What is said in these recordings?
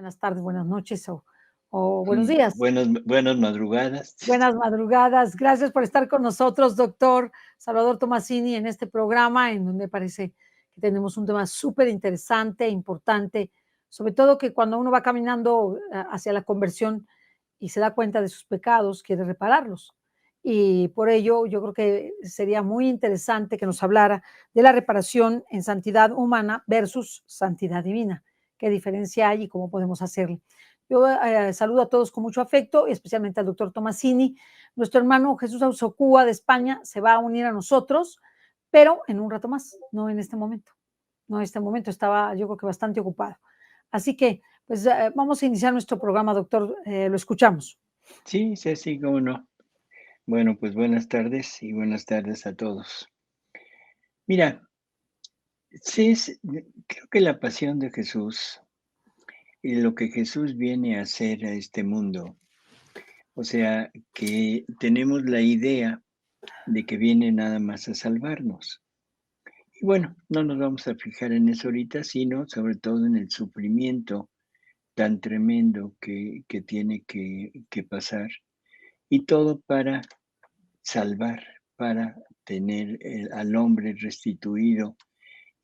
buenas tardes, buenas noches o buenos días. Buenas madrugadas. Buenas madrugadas. Gracias por estar con nosotros, doctor Salvador Tomasini, en este programa en donde parece que tenemos un tema súper interesante, importante, sobre todo que cuando uno va caminando hacia la conversión y se da cuenta de sus pecados, quiere repararlos. Y por ello yo creo que sería muy interesante que nos hablara de la reparación en santidad humana versus santidad divina. ¿Qué diferencia hay y cómo podemos hacerlo? Yo saludo a todos con mucho afecto, especialmente al doctor Tomasini. Nuestro hermano Jesús Ausocúa de España se va a unir a nosotros, pero en un rato más, no en este momento. No en este momento, estaba yo creo que bastante ocupado. Así que, pues vamos a iniciar nuestro programa, doctor. Lo escuchamos. Sí, sí, sí, cómo no. Bueno, pues buenas tardes y buenas tardes a todos. Mira, creo que la pasión de Jesús y lo que Jesús viene a hacer a este mundo, o sea, que tenemos la idea de que viene nada más a salvarnos. Y bueno, no nos vamos a fijar en eso ahorita, sino sobre todo en el sufrimiento tan tremendo que tiene que pasar. Y todo para salvar, para tener al hombre restituido.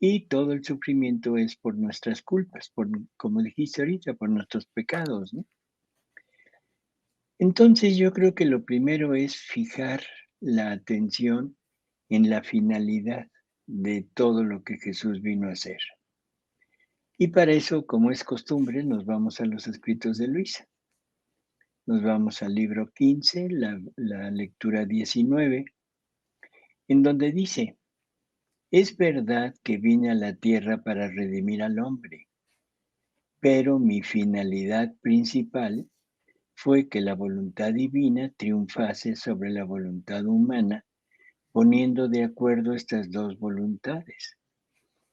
Y todo el sufrimiento es por nuestras culpas, como dijiste ahorita, por nuestros pecados, ¿no? Entonces yo creo que lo primero es fijar la atención en la finalidad de todo lo que Jesús vino a hacer. Y para eso, como es costumbre, nos vamos a los escritos de Luisa. Nos vamos al libro 15, la lectura 19, en donde dice: es verdad que vine a la tierra para redimir al hombre, pero mi finalidad principal fue que la voluntad divina triunfase sobre la voluntad humana, poniendo de acuerdo estas dos voluntades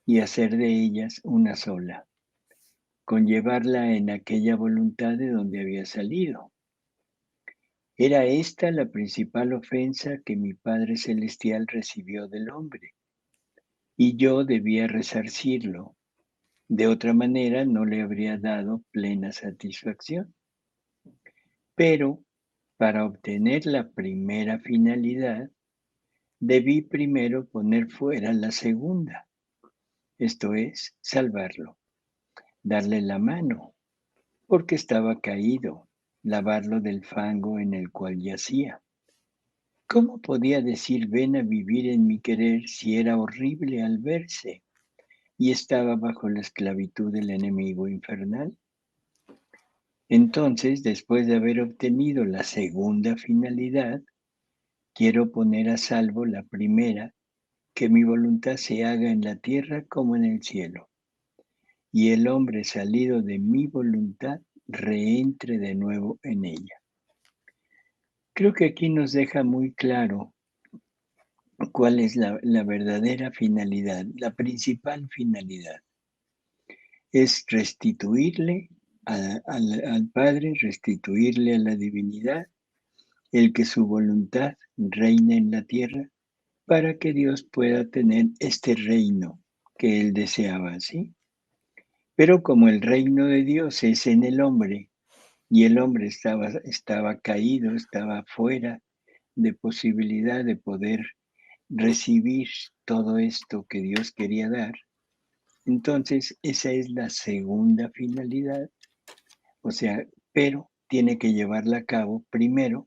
y hacer de ellas una sola, conllevarla en aquella voluntad de donde había salido. Era esta la principal ofensa que mi Padre Celestial recibió del hombre, y yo debía resarcirlo. De otra manera no le habría dado plena satisfacción. Pero para obtener la primera finalidad, debí primero poner fuera la segunda, esto es, salvarlo, darle la mano, porque estaba caído, lavarlo del fango en el cual yacía. ¿Cómo podía decir ven a vivir en mi querer si era horrible al verse y estaba bajo la esclavitud del enemigo infernal? Entonces, después de haber obtenido la segunda finalidad, quiero poner a salvo la primera, que mi voluntad se haga en la tierra como en el cielo, y el hombre salido de mi voluntad reentre de nuevo en ella. Creo que aquí nos deja muy claro cuál es la verdadera finalidad, la principal finalidad. Es restituirle al Padre, restituirle a la divinidad, el que su voluntad reine en la tierra, para que Dios pueda tener este reino que él deseaba, ¿sí? Pero como el reino de Dios es en el hombre y el hombre estaba caído, estaba fuera de posibilidad de poder recibir todo esto que Dios quería dar, entonces esa es la segunda finalidad, o sea, pero tiene que llevarla a cabo primero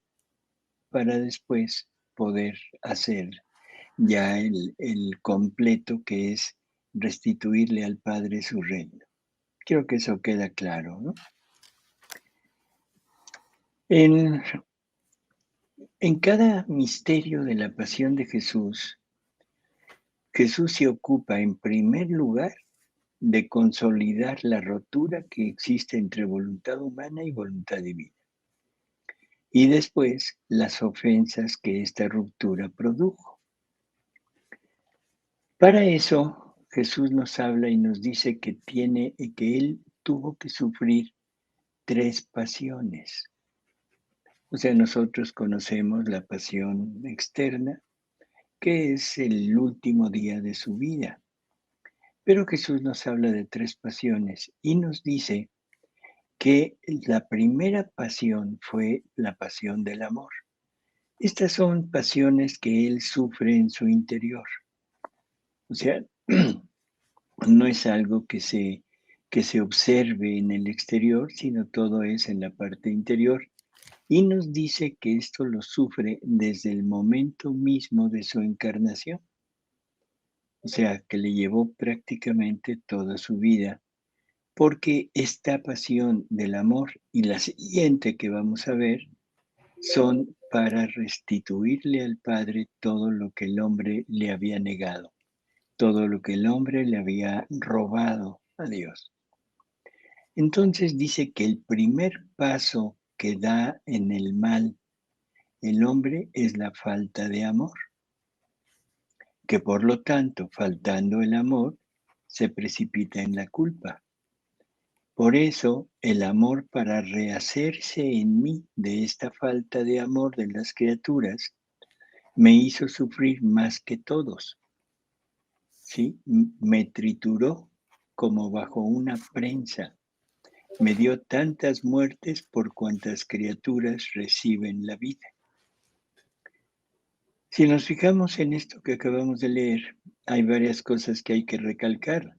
para después poder hacer ya el completo, que es restituirle al Padre su reino. Creo que eso queda claro, ¿no? En cada misterio de la pasión de Jesús, Jesús se ocupa en primer lugar de consolidar la rotura que existe entre voluntad humana y voluntad divina, y después las ofensas que esta ruptura produjo. Para eso, Jesús nos habla y nos dice que Él tuvo que sufrir 3 pasiones. O sea, nosotros conocemos la pasión externa, que es el último día de su vida. Pero Jesús nos habla de 3 pasiones y nos dice que la primera pasión fue la pasión del amor. Estas son pasiones que él sufre en su interior. O sea, no es algo que se observe en el exterior, sino todo es en la parte interior. Y nos dice que esto lo sufre desde el momento mismo de su encarnación. O sea, que le llevó prácticamente toda su vida, porque esta pasión del amor y la siguiente que vamos a ver son para restituirle al Padre todo lo que el hombre le había negado, todo lo que el hombre le había robado a Dios. Entonces dice que el primer paso que da en el mal el hombre es la falta de amor, que por lo tanto, faltando el amor, se precipita en la culpa. Por eso, el amor para rehacerse en mí de esta falta de amor de las criaturas me hizo sufrir más que todos, ¿sí? Me trituró como bajo una prensa. Me dio tantas muertes por cuantas criaturas reciben la vida. Si nos fijamos en esto que acabamos de leer, hay varias cosas que hay que recalcar.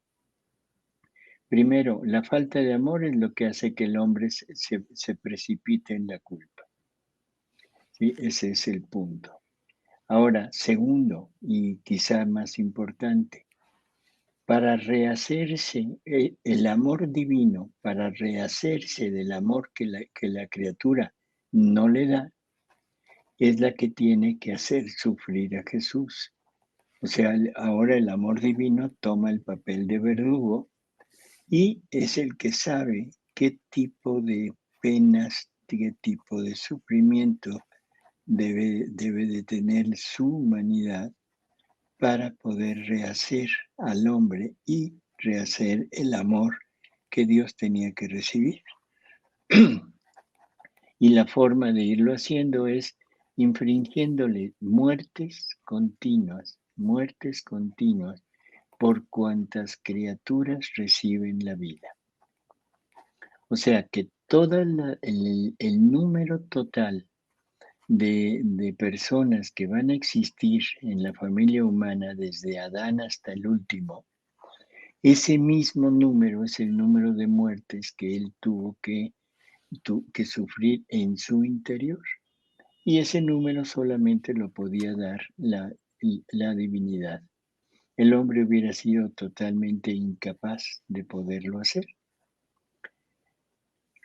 Primero, la falta de amor es lo que hace que el hombre se precipite en la culpa. ¿Sí? Ese es el punto. Ahora, segundo, y quizá más importante, para rehacerse, el amor divino, para rehacerse del amor que la criatura no le da, es la que tiene que hacer sufrir a Jesús. O sea, ahora el amor divino toma el papel de verdugo y es el que sabe qué tipo de penas, qué tipo de sufrimiento debe de tener su humanidad para poder rehacer al hombre y rehacer el amor que Dios tenía que recibir. Y la forma de irlo haciendo es infringiéndole muertes continuas por cuantas criaturas reciben la vida. O sea que todo el número total de personas que van a existir en la familia humana desde Adán hasta el último, ese mismo número es el número de muertes que él tuvo que sufrir en su interior. Y ese número solamente lo podía dar la divinidad. El hombre hubiera sido totalmente incapaz de poderlo hacer.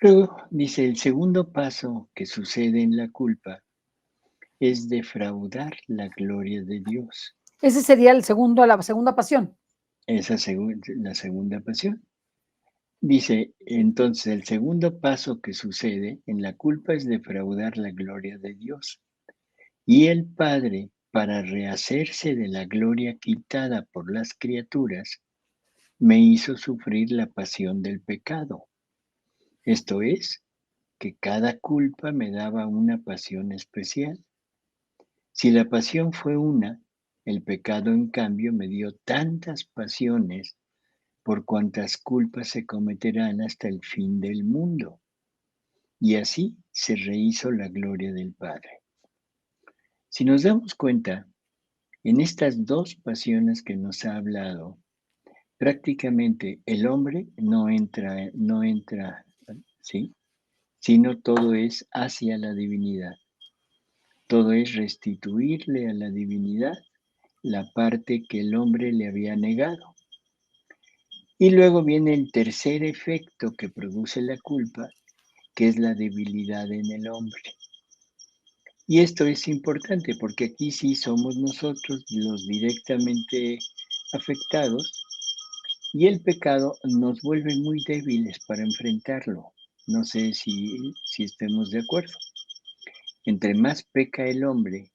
Luego dice, el segundo paso que sucede en la culpa es defraudar la gloria de Dios. Ese sería la segunda pasión. Esa es la segunda pasión. Dice, entonces el segundo paso que sucede en la culpa es defraudar la gloria de Dios. Y el Padre, para rehacerse de la gloria quitada por las criaturas, me hizo sufrir la pasión del pecado. Esto es, que cada culpa me daba una pasión especial. Si la pasión fue una, el pecado en cambio me dio tantas pasiones por cuantas culpas se cometerán hasta el fin del mundo. Y así se rehizo la gloria del Padre. Si nos damos cuenta, en estas dos pasiones que nos ha hablado, prácticamente el hombre no entra, ¿sí? Sino todo es hacia la divinidad. Todo es restituirle a la divinidad la parte que el hombre le había negado. Y luego viene el tercer efecto que produce la culpa, que es la debilidad en el hombre. Y esto es importante porque aquí sí somos nosotros los directamente afectados y el pecado nos vuelve muy débiles para enfrentarlo. No sé si estemos de acuerdo. Entre más peca el hombre,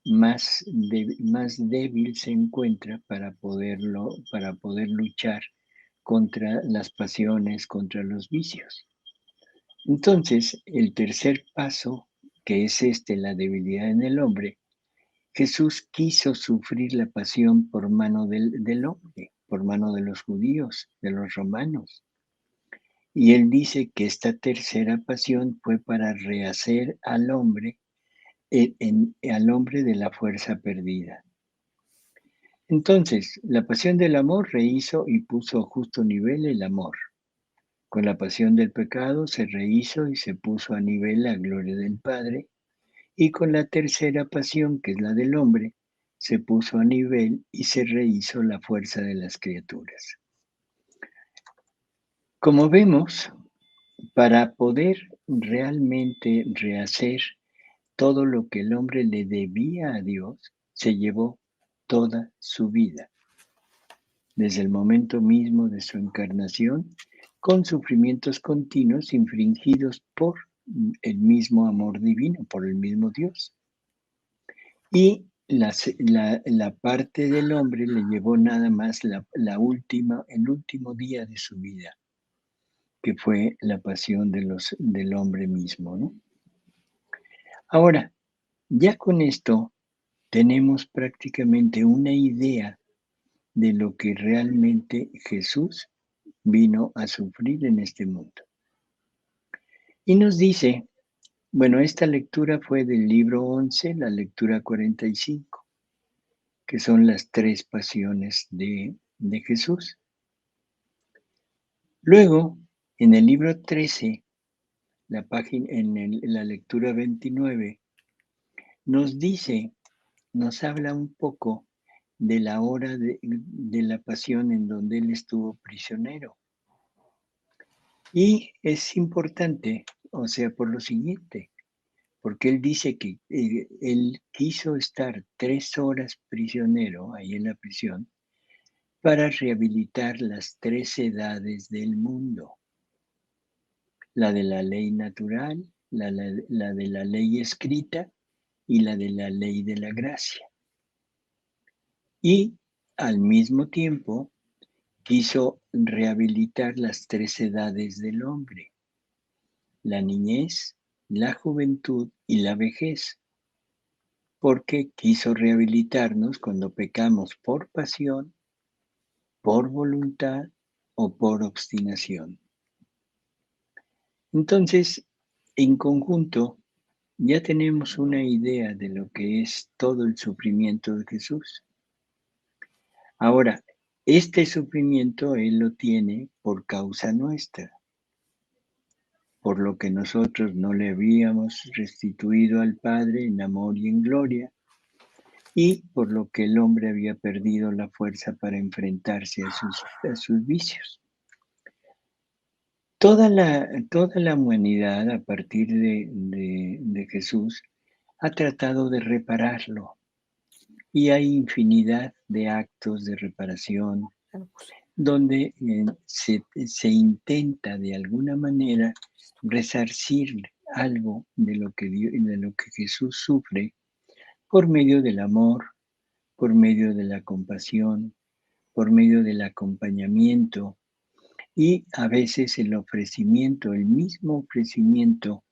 más débil se encuentra para poder luchar contra las pasiones, contra los vicios. Entonces, el tercer paso, que es la debilidad en el hombre, Jesús quiso sufrir la pasión por mano del hombre, por mano de los judíos, de los romanos. Y él dice que esta tercera pasión fue para rehacer al hombre, al hombre de la fuerza perdida. Entonces, la pasión del amor rehizo y puso a justo nivel el amor. Con la pasión del pecado se rehizo y se puso a nivel la gloria del Padre. Y con la tercera pasión, que es la del hombre, se puso a nivel y se rehizo la fuerza de las criaturas. Como vemos, para poder realmente rehacer todo lo que el hombre le debía a Dios, se llevó toda su vida, desde el momento mismo de su encarnación, con sufrimientos continuos infringidos por el mismo amor divino, por el mismo Dios. Y la parte del hombre le llevó nada más el último día de su vida, que fue la pasión del hombre mismo, ¿no? Ahora, ya con esto tenemos prácticamente una idea de lo que realmente Jesús vino a sufrir en este mundo. Y nos dice, bueno, esta lectura fue del libro 11, la lectura 45, que son las tres pasiones de Jesús. Luego, en el libro 13, en la lectura 29, nos habla un poco de la hora de la pasión en donde él estuvo prisionero. Y es importante, o sea, por lo siguiente, porque él dice que él quiso estar 3 horas prisionero ahí en la prisión para rehabilitar las 3 edades del mundo. La de la ley natural, la de la ley escrita y la de la ley de la gracia. Y al mismo tiempo quiso rehabilitar las 3 edades del hombre: la niñez, la juventud y la vejez, porque quiso rehabilitarnos cuando pecamos por pasión, por voluntad o por obstinación. Entonces, en conjunto, ya tenemos una idea de lo que es todo el sufrimiento de Jesús. Ahora, este sufrimiento Él lo tiene por causa nuestra, por lo que nosotros no le habíamos restituido al Padre en amor y en gloria, y por lo que el hombre había perdido la fuerza para enfrentarse a sus vicios. Toda la humanidad, a partir de Jesús, ha tratado de repararlo. Y hay infinidad de actos de reparación donde se intenta de alguna manera resarcir algo de lo que Jesús sufre por medio del amor, por medio de la compasión, por medio del acompañamiento y a veces el mismo ofrecimiento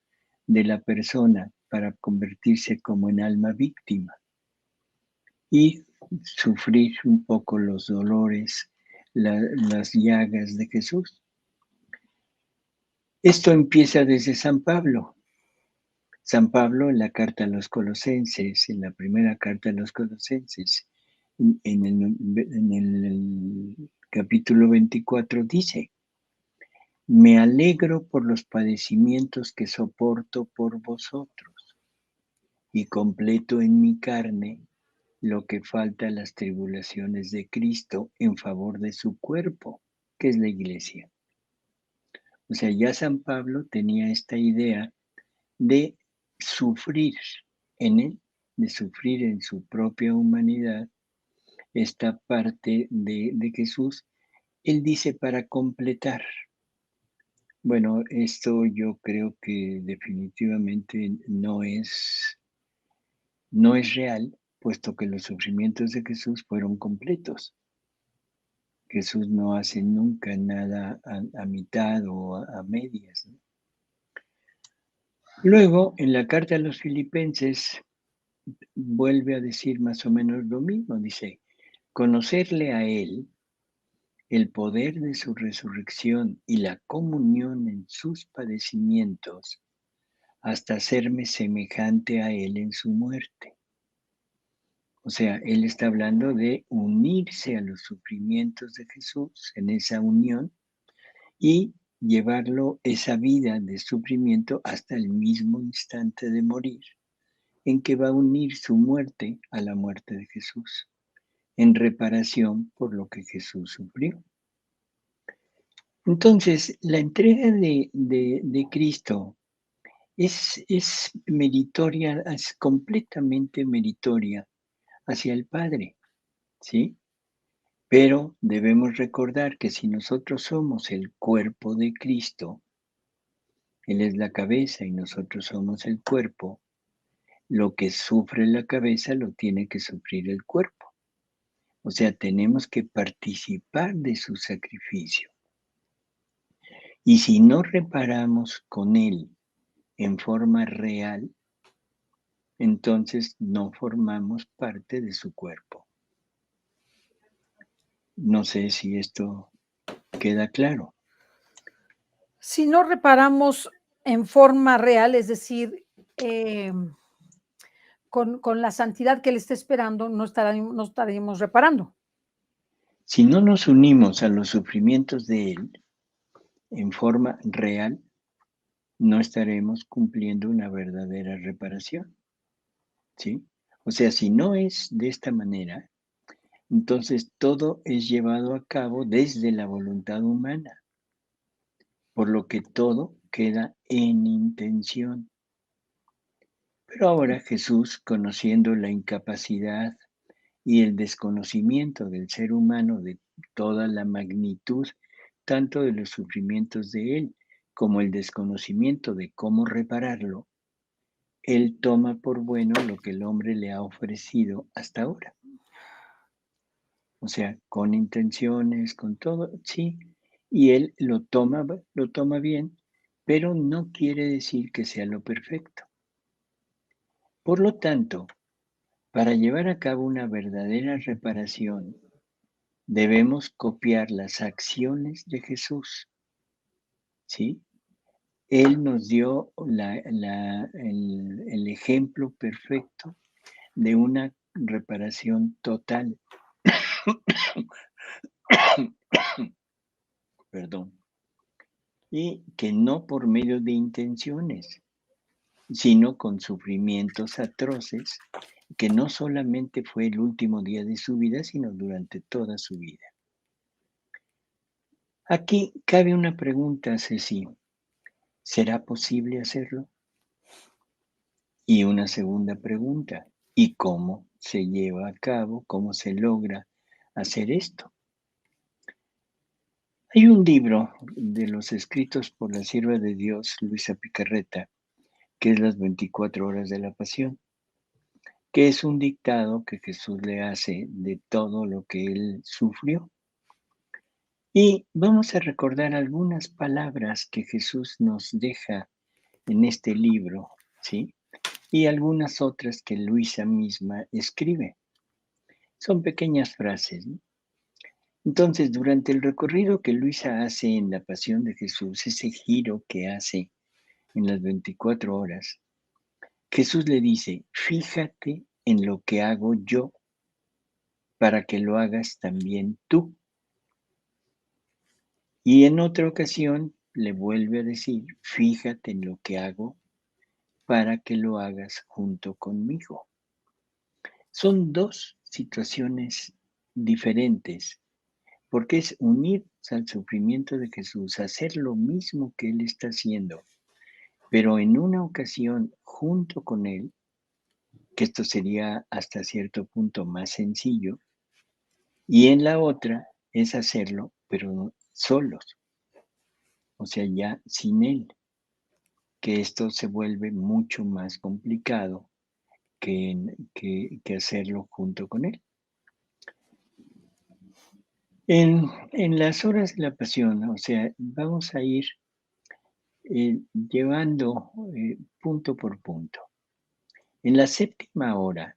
de la persona para convertirse como en alma víctima y sufrir un poco los dolores, las llagas de Jesús. Esto empieza desde San Pablo. San Pablo en la carta a los Colosenses, en la primera carta a los Colosenses, en el capítulo 24 dice: me alegro por los padecimientos que soporto por vosotros y completo en mi carne lo que falta a las tribulaciones de Cristo en favor de su cuerpo, que es la iglesia. O sea, ya San Pablo tenía esta idea de sufrir en él, de sufrir en su propia humanidad, esta parte de Jesús. Él dice para completar. Bueno, esto yo creo que definitivamente no es real, puesto que los sufrimientos de Jesús fueron completos. Jesús no hace nunca nada a mitad o a medias, ¿no? Luego, en la carta a los Filipenses, vuelve a decir más o menos lo mismo. Dice: conocerle a Él el poder de su resurrección y la comunión en sus padecimientos, hasta hacerme semejante a Él en su muerte. O sea, Él está hablando de unirse a los sufrimientos de Jesús en esa unión y llevarlo esa vida de sufrimiento hasta el mismo instante de morir, en que va a unir su muerte a la muerte de Jesús, en reparación por lo que Jesús sufrió. Entonces, la entrega de Cristo es meritoria, es completamente meritoria hacia el Padre, ¿sí? Pero debemos recordar que si nosotros somos el cuerpo de Cristo, Él es la cabeza y nosotros somos el cuerpo, lo que sufre la cabeza lo tiene que sufrir el cuerpo. O sea, tenemos que participar de su sacrificio. Y si no reparamos con Él en forma real, entonces no formamos parte de su cuerpo. No sé si esto queda claro. Si no reparamos en forma real, es decir, con la santidad que Él está esperando, no estaremos reparando. Si no nos unimos a los sufrimientos de Él en forma real, no estaremos cumpliendo una verdadera reparación, ¿sí? O sea, si no es de esta manera, entonces todo es llevado a cabo desde la voluntad humana, por lo que todo queda en intención. Pero ahora Jesús, conociendo la incapacidad y el desconocimiento del ser humano de toda la magnitud, tanto de los sufrimientos de él como el desconocimiento de cómo repararlo, él toma por bueno lo que el hombre le ha ofrecido hasta ahora. O sea, con intenciones, con todo, sí, y él lo toma bien, pero no quiere decir que sea lo perfecto. Por lo tanto, para llevar a cabo una verdadera reparación, debemos copiar las acciones de Jesús, ¿sí? Él nos dio el ejemplo perfecto de una reparación total. Perdón. Y que no por medio de intenciones, sino con sufrimientos atroces, que no solamente fue el último día de su vida, sino durante toda su vida. Aquí cabe una pregunta, Ceci. ¿Será posible hacerlo? Y una segunda pregunta, ¿y cómo se lleva a cabo, cómo se logra hacer esto? Hay un libro de los escritos por la sierva de Dios, Luisa Picarreta, que es las 24 horas de la pasión, que es un dictado que Jesús le hace de todo lo que él sufrió. Y vamos a recordar algunas palabras que Jesús nos deja en este libro, ¿sí? Y algunas otras que Luisa misma escribe. Son pequeñas frases, ¿no? Entonces, durante el recorrido que Luisa hace en la Pasión de Jesús, ese giro que hace en las 24 horas, Jesús le dice, fíjate en lo que hago yo para que lo hagas también tú. Y en otra ocasión le vuelve a decir, fíjate en lo que hago para que lo hagas junto conmigo. Son dos situaciones diferentes, porque es unir al sufrimiento de Jesús, hacer lo mismo que Él está haciendo, pero en una ocasión junto con Él, que esto sería hasta cierto punto más sencillo, y en la otra es hacerlo, pero solos, o sea, ya sin Él, que esto se vuelve mucho más complicado que hacerlo junto con Él. En las horas de la pasión, o sea, vamos a ir llevando punto por punto. En la séptima hora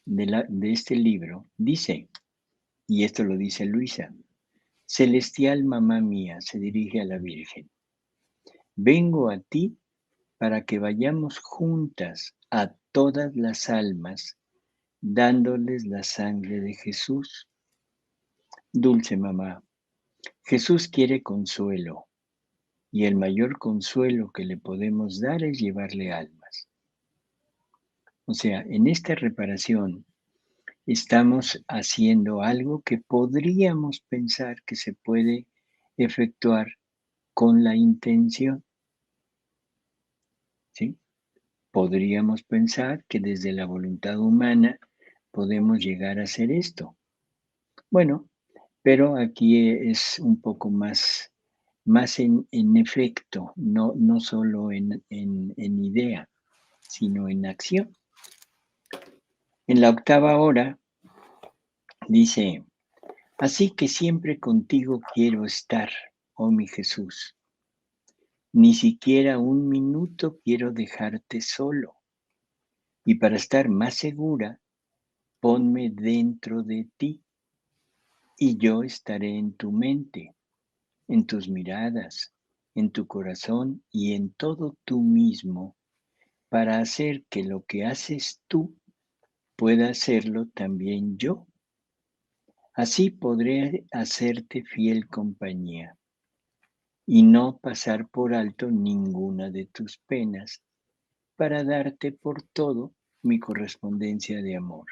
de este libro dice, y esto lo dice Luisa, Celestial mamá mía, se dirige a la Virgen, vengo a ti para que vayamos juntas a todas las almas, dándoles la sangre de Jesús. Dulce mamá, Jesús quiere consuelo, y el mayor consuelo que le podemos dar es llevarle almas. O sea, en esta reparación estamos haciendo algo que podríamos pensar que se puede efectuar con la intención, ¿sí? Podríamos pensar que desde la voluntad humana podemos llegar a hacer esto. Bueno, pero aquí es un poco más en efecto, no solo en idea, sino en acción. En la octava hora dice, así que siempre contigo quiero estar, oh mi Jesús. Ni siquiera un minuto quiero dejarte solo. Y para estar más segura, ponme dentro de ti y yo estaré en tu mente, en tus miradas, en tu corazón y en todo tú mismo, para hacer que lo que haces tú pueda hacerlo también yo. Así podré hacerte fiel compañía y no pasar por alto ninguna de tus penas para darte por todo mi correspondencia de amor.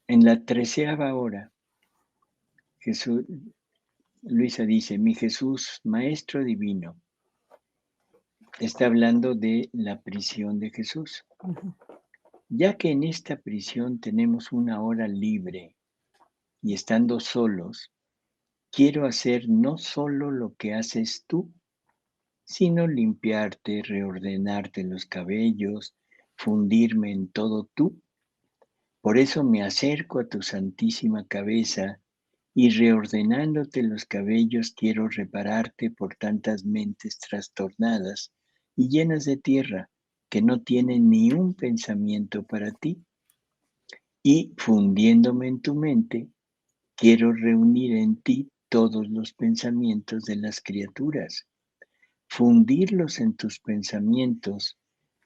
En la 13ª hora, Jesús, Luisa dice, mi Jesús, Maestro Divino, está hablando de la prisión de Jesús. Ya que en esta prisión tenemos una hora libre y estando solos, quiero hacer no solo lo que haces tú, sino limpiarte, reordenarte los cabellos, fundirme en todo tú. Por eso me acerco a tu santísima cabeza y reordenándote los cabellos quiero repararte por tantas mentes trastornadas y llenas de tierra que no tienen ni un pensamiento para ti. Y fundiéndome en tu mente, quiero reunir en ti todos los pensamientos de las criaturas, fundirlos en tus pensamientos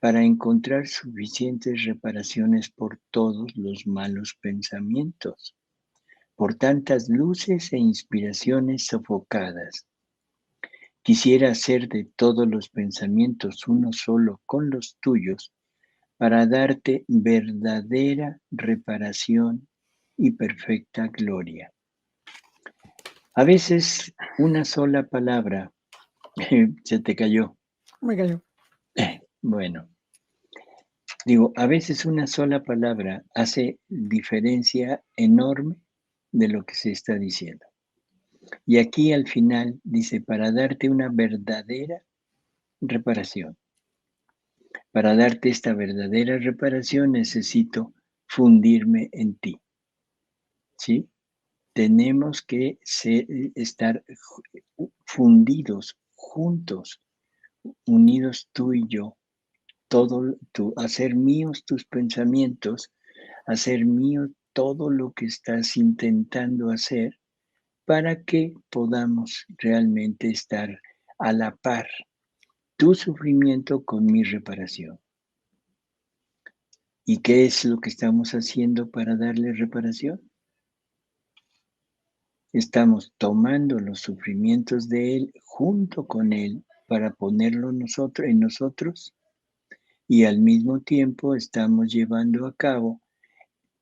para encontrar suficientes reparaciones por todos los malos pensamientos, por tantas luces e inspiraciones sofocadas. Quisiera hacer de todos los pensamientos uno solo con los tuyos para darte verdadera reparación y perfecta gloria. A veces una sola palabra se te cayó. Me cayó. Bueno, digo, a veces una sola palabra hace diferencia enorme de lo que se está diciendo. Y aquí al final dice, para darte una verdadera reparación. Para darte esta verdadera reparación necesito fundirme en ti. ¿Sí? Tenemos que estar fundidos, juntos, unidos tú y yo, hacer míos tus pensamientos, hacer mío todo lo que estás intentando hacer para que podamos realmente estar a la par, tu sufrimiento con mi reparación. ¿Y qué es lo que estamos haciendo para darle reparación? Estamos tomando los sufrimientos de Él junto con Él para ponerlo en nosotros y al mismo tiempo estamos llevando a cabo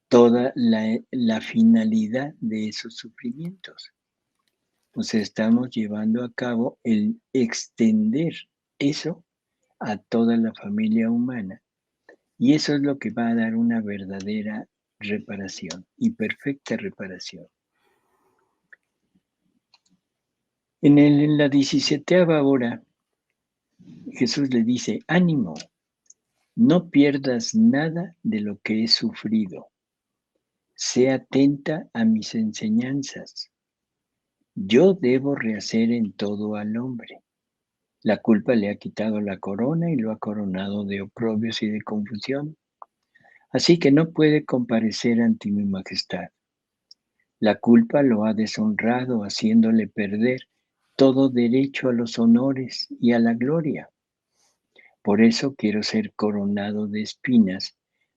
toda la finalidad de esos sufrimientos. O sea, estamos llevando a cabo el extender eso a toda la familia humana. Y eso es lo que va a dar una verdadera reparación y perfecta reparación. En la 17ª hora, Jesús le dice, ánimo, no pierdas nada de lo que he sufrido. Sé atenta a mis enseñanzas. Yo debo rehacer en todo al hombre. La culpa le ha quitado la corona y lo ha coronado de oprobios y de confusión. Así que no puede comparecer ante mi majestad. La culpa lo ha deshonrado, haciéndole perder todo derecho a los honores y a la gloria. Por eso quiero ser coronado de espinas,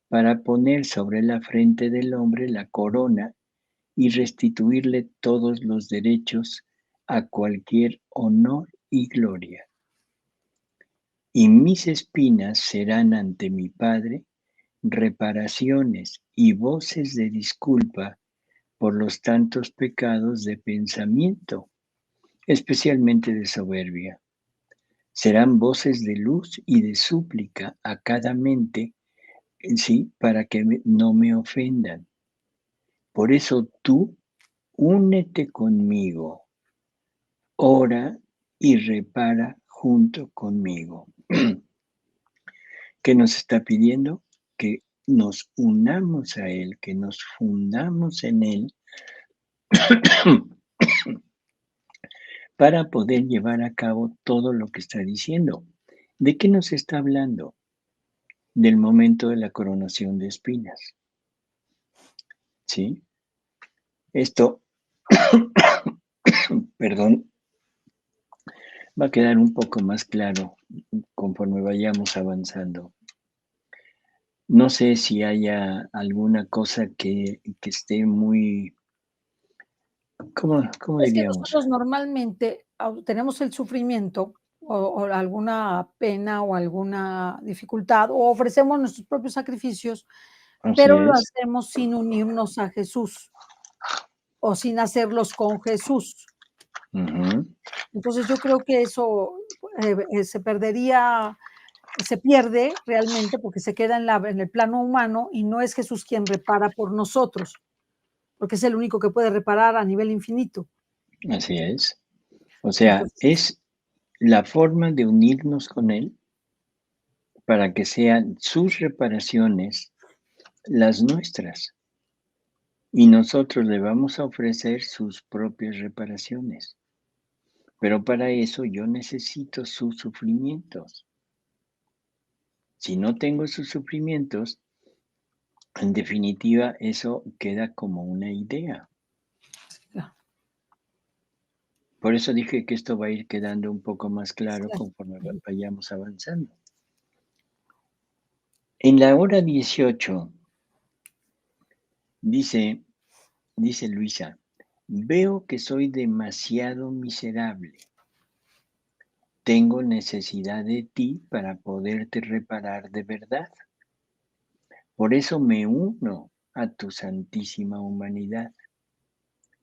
para poner sobre la frente del hombre la corona y restituirle todos los derechos a cualquier honor y gloria. Y mis espinas serán ante mi Padre reparaciones y voces de disculpa por los tantos pecados de pensamiento, especialmente de soberbia. Serán voces de luz y de súplica a cada mente, sí, para que no me ofendan. Por eso tú únete conmigo, ora y repara junto conmigo. ¿Qué nos está pidiendo? Que nos unamos a Él, que nos fundamos en Él para poder llevar a cabo todo lo que está diciendo. ¿De qué nos está hablando? Del momento de la coronación de espinas. ¿Sí? Esto, perdón, va a quedar un poco más claro conforme vayamos avanzando. No sé si haya alguna cosa que esté muy, ¿cómo Es que diríamos? nosotros normalmente tenemos el sufrimiento o alguna pena o alguna dificultad o ofrecemos nuestros propios sacrificios, Así pero lo es. hacemos sin unirnos a Jesús o sin hacerlos con Jesús. Ujú. Entonces yo creo que eso se perdería, se pierde realmente porque se queda en el plano humano y no es Jesús quien repara por nosotros, porque es el único que puede reparar a nivel infinito. Así es. O sea, Entonces, es la forma de unirnos con Él para que sean sus reparaciones las nuestras. Y nosotros le vamos a ofrecer sus propias reparaciones. Pero para eso yo necesito sus sufrimientos. Si no tengo sus sufrimientos, en definitiva, eso queda como una idea. ya, Por eso dije que esto va a ir quedando un poco más claro ya. conforme Ujú. vayamos avanzando. En la hora 18 dice, dice Luisa, veo que soy demasiado miserable. Tengo necesidad de ti para poderte reparar de verdad. Por eso me uno a tu santísima humanidad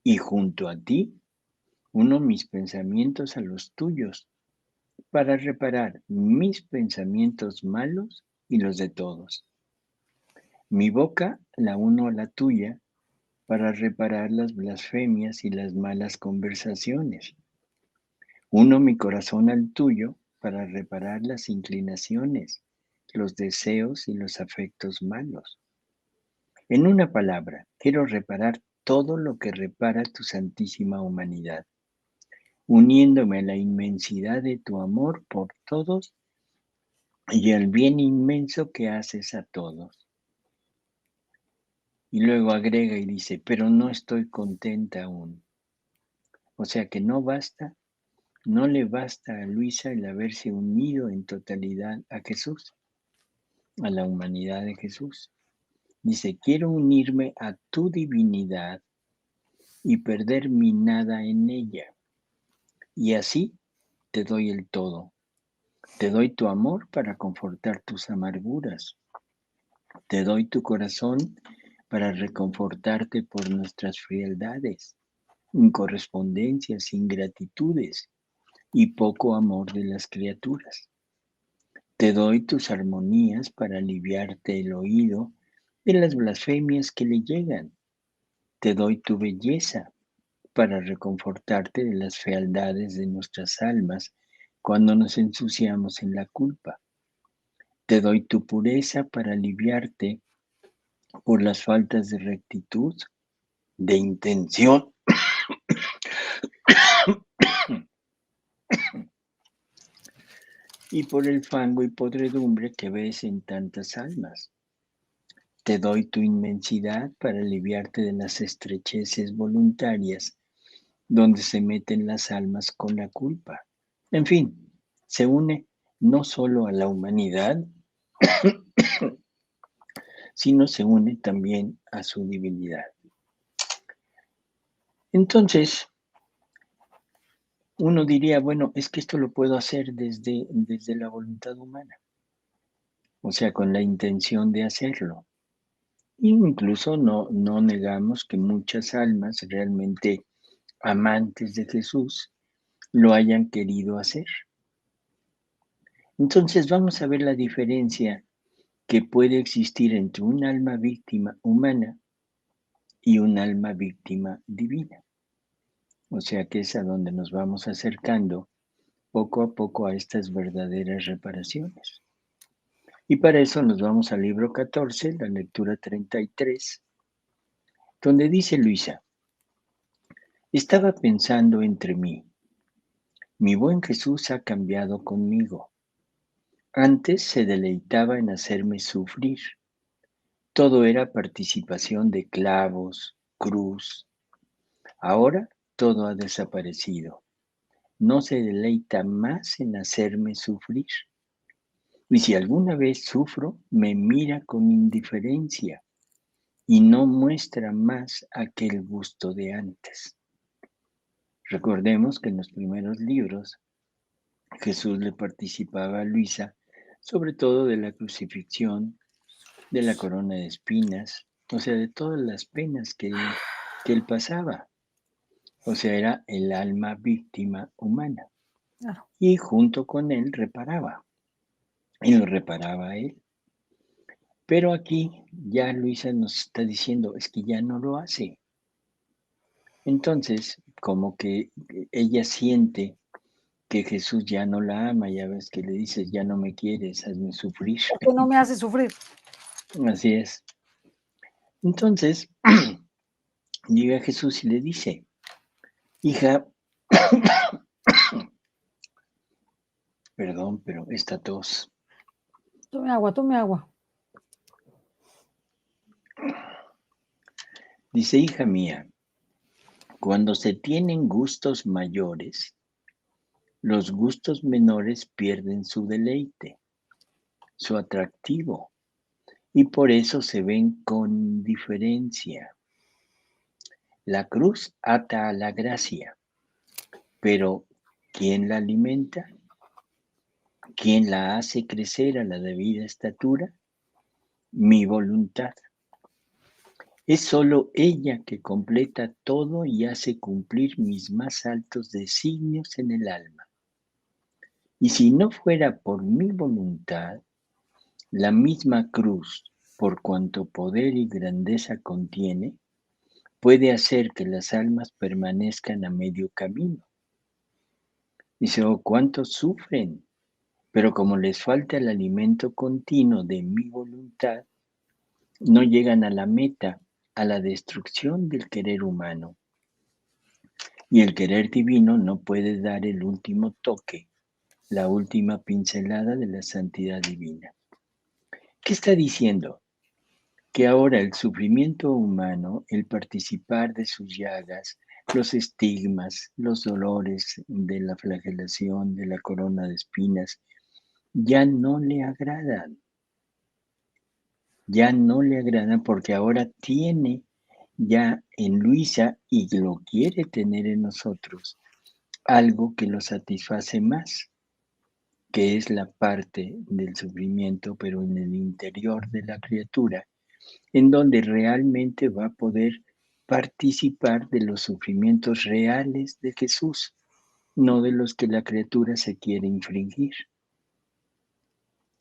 y junto a ti uno mis pensamientos a los tuyos para reparar mis pensamientos malos y los de todos. Mi boca la uno a la tuya para reparar las blasfemias y las malas conversaciones. Uno mi corazón al tuyo para reparar las inclinaciones, los deseos y los afectos malos. En una palabra, quiero reparar todo lo que repara tu santísima humanidad, uniéndome a la inmensidad de tu amor por todos y al bien inmenso que haces a todos. Y luego agrega y dice, pero no estoy contenta aún. O sea que no basta, no le basta a Luisa el haberse unido en totalidad a Jesús, a la humanidad de Jesús. Dice, quiero unirme a tu divinidad y perder mi nada en ella. Y así te doy el todo. Te doy tu amor para confortar tus amarguras. Te doy tu corazón para reconfortarte por nuestras frialdades, incorrespondencias, ingratitudes y poco amor de las criaturas. Te doy tus armonías para aliviarte el oído de las blasfemias que le llegan. Te doy tu belleza para reconfortarte de las fealdades de nuestras almas cuando nos ensuciamos en la culpa. Te doy tu pureza para aliviarte por las faltas de rectitud, de intención y por el fango y podredumbre que ves en tantas almas. Te doy tu inmensidad para aliviarte de las estrecheces voluntarias donde se meten las almas con la culpa. En fin, se une no solo a la humanidad, sino se une también a su divinidad. Entonces, uno diría, bueno, es que esto lo puedo hacer desde la voluntad humana, o sea, con la intención de hacerlo. Incluso no negamos que muchas almas realmente amantes de Jesús lo hayan querido hacer. Entonces vamos a ver la diferencia que puede existir entre un alma víctima humana y un alma víctima divina. O sea que es a donde nos vamos acercando poco a poco a estas verdaderas reparaciones. Y para eso nos vamos al libro 14, la lectura 33, donde dice Luisa: estaba pensando entre mí, mi buen Jesús ha cambiado conmigo. Antes se deleitaba en hacerme sufrir. Todo era participación de clavos, cruz. Ahora todo ha desaparecido. No se deleita más en hacerme sufrir. Y si alguna vez sufro, me mira con indiferencia y no muestra más aquel gusto de antes. Recordemos que en los primeros libros Jesús le participaba a Luisa sobre todo de la crucifixión, de la corona de espinas, o sea, de todas las penas que él pasaba. O sea, era el alma víctima humana. Claro. Y junto con él reparaba. Y lo reparaba a él. Pero aquí ya Luisa nos está diciendo, es que ya no lo hace. Entonces, como que ella siente que Jesús ya no la ama, ya ves que le dices, ya no me quieres, hazme sufrir. Porque no me hace sufrir. Así es. Entonces, llega Jesús y le dice, hija, perdón, pero esta tos. Tome agua, tome agua. Dice, hija mía, cuando se tienen gustos mayores, los gustos menores pierden su deleite, su atractivo, y por eso se ven con diferencia. La cruz ata a la gracia, pero ¿quién la alimenta? ¿Quién la hace crecer a la debida estatura? Mi voluntad. Es sólo ella que completa todo y hace cumplir mis más altos designios en el alma. Y si no fuera por mi voluntad, la misma cruz, por cuanto poder y grandeza contiene, puede hacer que las almas permanezcan a medio camino. Dice, oh, cuántos sufren, pero como les falta el alimento continuo de mi voluntad, no llegan a la meta, a la destrucción del querer humano. Y el querer divino no puede dar el último toque, la última pincelada de la santidad divina. ¿Qué está diciendo? Que ahora el sufrimiento humano, el participar de sus llagas, los estigmas, los dolores de la flagelación, de la corona de espinas, ya no le agradan. Ya no le agradan porque ahora tiene ya en Luisa y lo quiere tener en nosotros algo que lo satisface más, que es la parte del sufrimiento, pero en el interior de la criatura, en donde realmente va a poder participar de los sufrimientos reales de Jesús, no de los que la criatura se quiere infringir.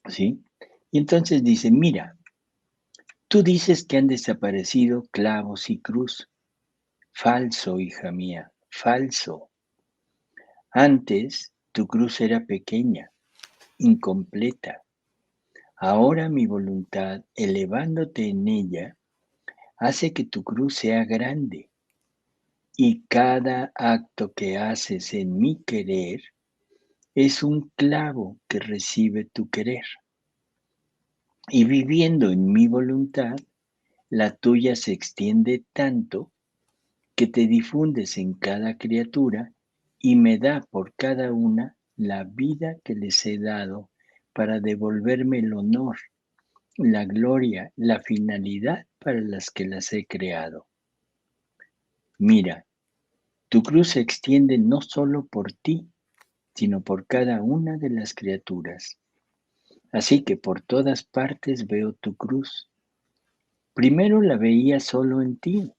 ¿Sí? Y entonces dice, mira, tú dices que han desaparecido clavos y cruz. Falso, hija mía, falso. Antes tu cruz era pequeña, incompleta. Ahora mi voluntad, elevándote en ella, hace que tu cruz sea grande. Y cada acto que haces en mi querer es un clavo que recibe tu querer. Y viviendo en mi voluntad, la tuya se extiende tanto que te difundes en cada criatura y me da por cada una la vida que les he dado para devolverme el honor, la gloria, la finalidad para las que las he creado. Mira, tu cruz se extiende no solo por ti, sino por cada una de las criaturas. Así que por todas partes veo tu cruz. Primero la veía solo en ti,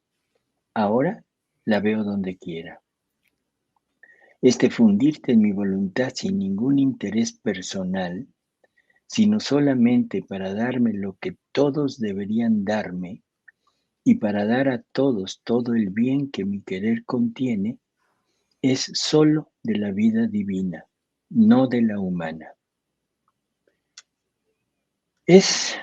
ahora la veo donde quiera. Fundirte en mi voluntad sin ningún interés personal, sino solamente para darme lo que todos deberían darme y para dar a todos todo el bien que mi querer contiene, es solo de la vida divina, no de la humana. Es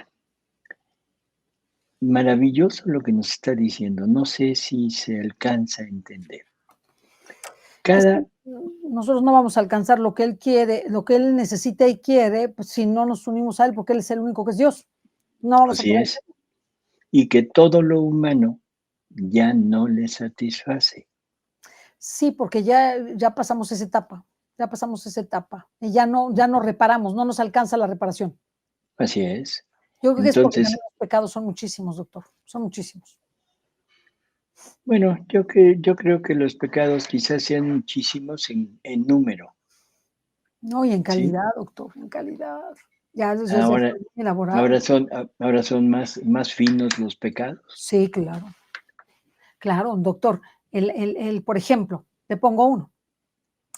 maravilloso lo que nos está diciendo. No sé si se alcanza a entender. Es que Cada, nosotros no vamos a alcanzar lo que Él quiere, lo que Él necesita y quiere, pues si no nos unimos a Él, porque Él es el único que es Dios. No vamos a así poder. es, y que todo lo humano ya no le satisface. Sí, porque ya pasamos esa etapa, ya pasamos esa etapa y ya no reparamos, no nos alcanza la reparación. Así es. Yo creo que es porque Entonces, también los pecados son muchísimos, doctor, son muchísimos. bueno, yo creo que los pecados quizás sean muchísimos en número, No, y en ¿sí? calidad, doctor, en calidad. Ya eso ya Ahora, está bien elaborado. ahora son más finos los pecados. Sí, claro, claro, doctor. Por ejemplo, te pongo uno.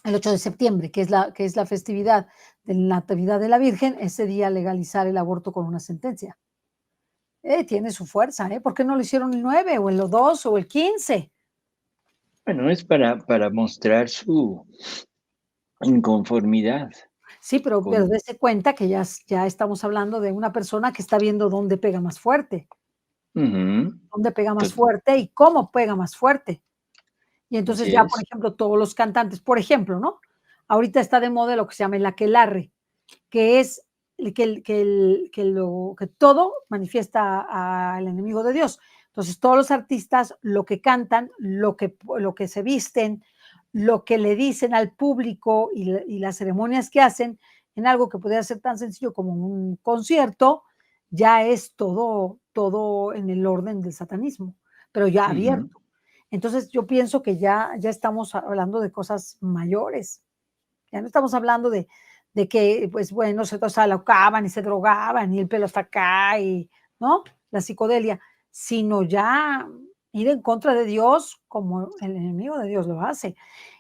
El 8 de septiembre, que es la festividad de la Natividad de la Virgen, ese día legalizar el aborto con una sentencia. Tiene su fuerza, ¿eh? ¿Por qué no lo hicieron el 9 o el 2 o el 15? Bueno, es para mostrar su inconformidad Sí, pero con. dése cuenta que ya estamos hablando de una persona que está viendo dónde pega más fuerte, Ujú, dónde pega más to- fuerte y cómo pega más fuerte. Y entonces así ya, por es. ejemplo, todos los cantantes, por ejemplo, ¿no? Ahorita está de moda lo que se llama el aquelarre, que es que todo manifiesta al enemigo de Dios. Entonces, todos los artistas, lo que cantan, lo que se visten, lo que le dicen al público y las ceremonias que hacen en algo que podría ser tan sencillo como un concierto, ya es todo en el orden del satanismo, pero ya Ujú. abierto. Entonces, yo pienso que ya estamos hablando de cosas mayores. Ya no estamos hablando de que, pues bueno, se alocaban y se drogaban y el pelo hasta acá y, ¿no? La psicodelia, sino ya ir en contra de Dios como el enemigo de Dios lo hace.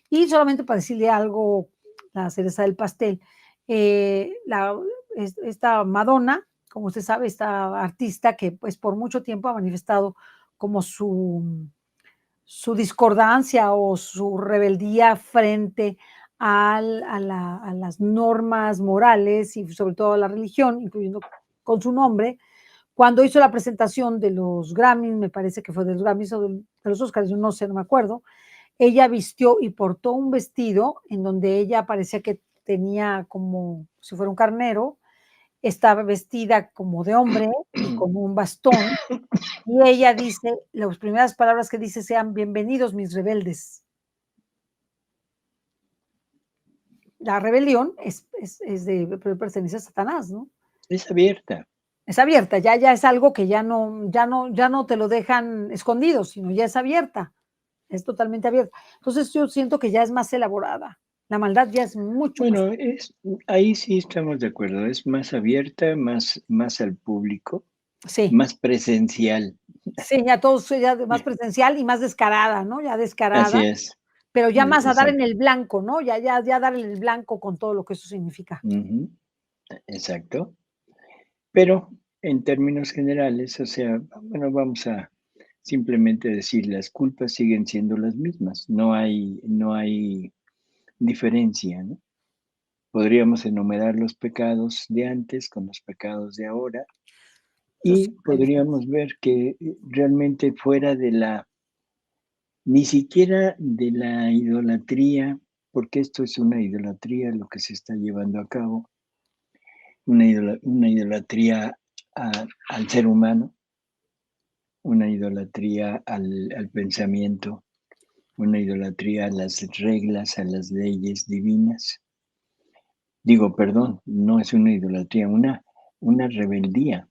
Y solamente para decirle algo, la cereza del pastel, esta Madonna, como usted sabe, esta artista que pues por mucho tiempo ha manifestado como su discordancia o su rebeldía frente a las normas morales y sobre todo a la religión, incluyendo con su nombre, cuando hizo la presentación de los Grammys, me parece que fue de los Grammys o de los Oscars, yo no sé, no me acuerdo, ella vistió y portó un vestido en donde ella parecía que tenía como si fuera un carnero, estaba vestida como de hombre y con un bastón, y ella dice, las primeras palabras que dice: "Sean bienvenidos mis rebeldes". La rebelión pertenece a Satanás, ¿no? Es abierta. Es abierta, ya es algo que ya no te lo dejan escondido, sino ya es abierta, es totalmente abierta. Entonces, yo siento que ya es más elaborada. La maldad ya es mucho más. Bueno, ahí sí estamos de acuerdo. Es más abierta, más al público, Sí, más presencial. sí, ya todo ya más presencial y más descarada, ¿no? Ya descarada, Así es. pero ya más a dar en Exacto. el blanco, ¿no? Ya dar en el blanco con todo lo que eso significa. Ujú, exacto. Pero en términos generales, o sea, bueno, vamos a simplemente decir, las culpas siguen siendo las mismas. No hay diferencia, ¿no? Podríamos enumerar los pecados de antes con los pecados de ahora Yo y sí creo que hay diferencia. podríamos ver que realmente fuera ni siquiera de la idolatría, porque esto es una idolatría lo que se está llevando a cabo, una idolatría al ser humano, una idolatría al pensamiento, una idolatría a las reglas, a las leyes divinas. Digo, perdón, no es una idolatría, una rebeldía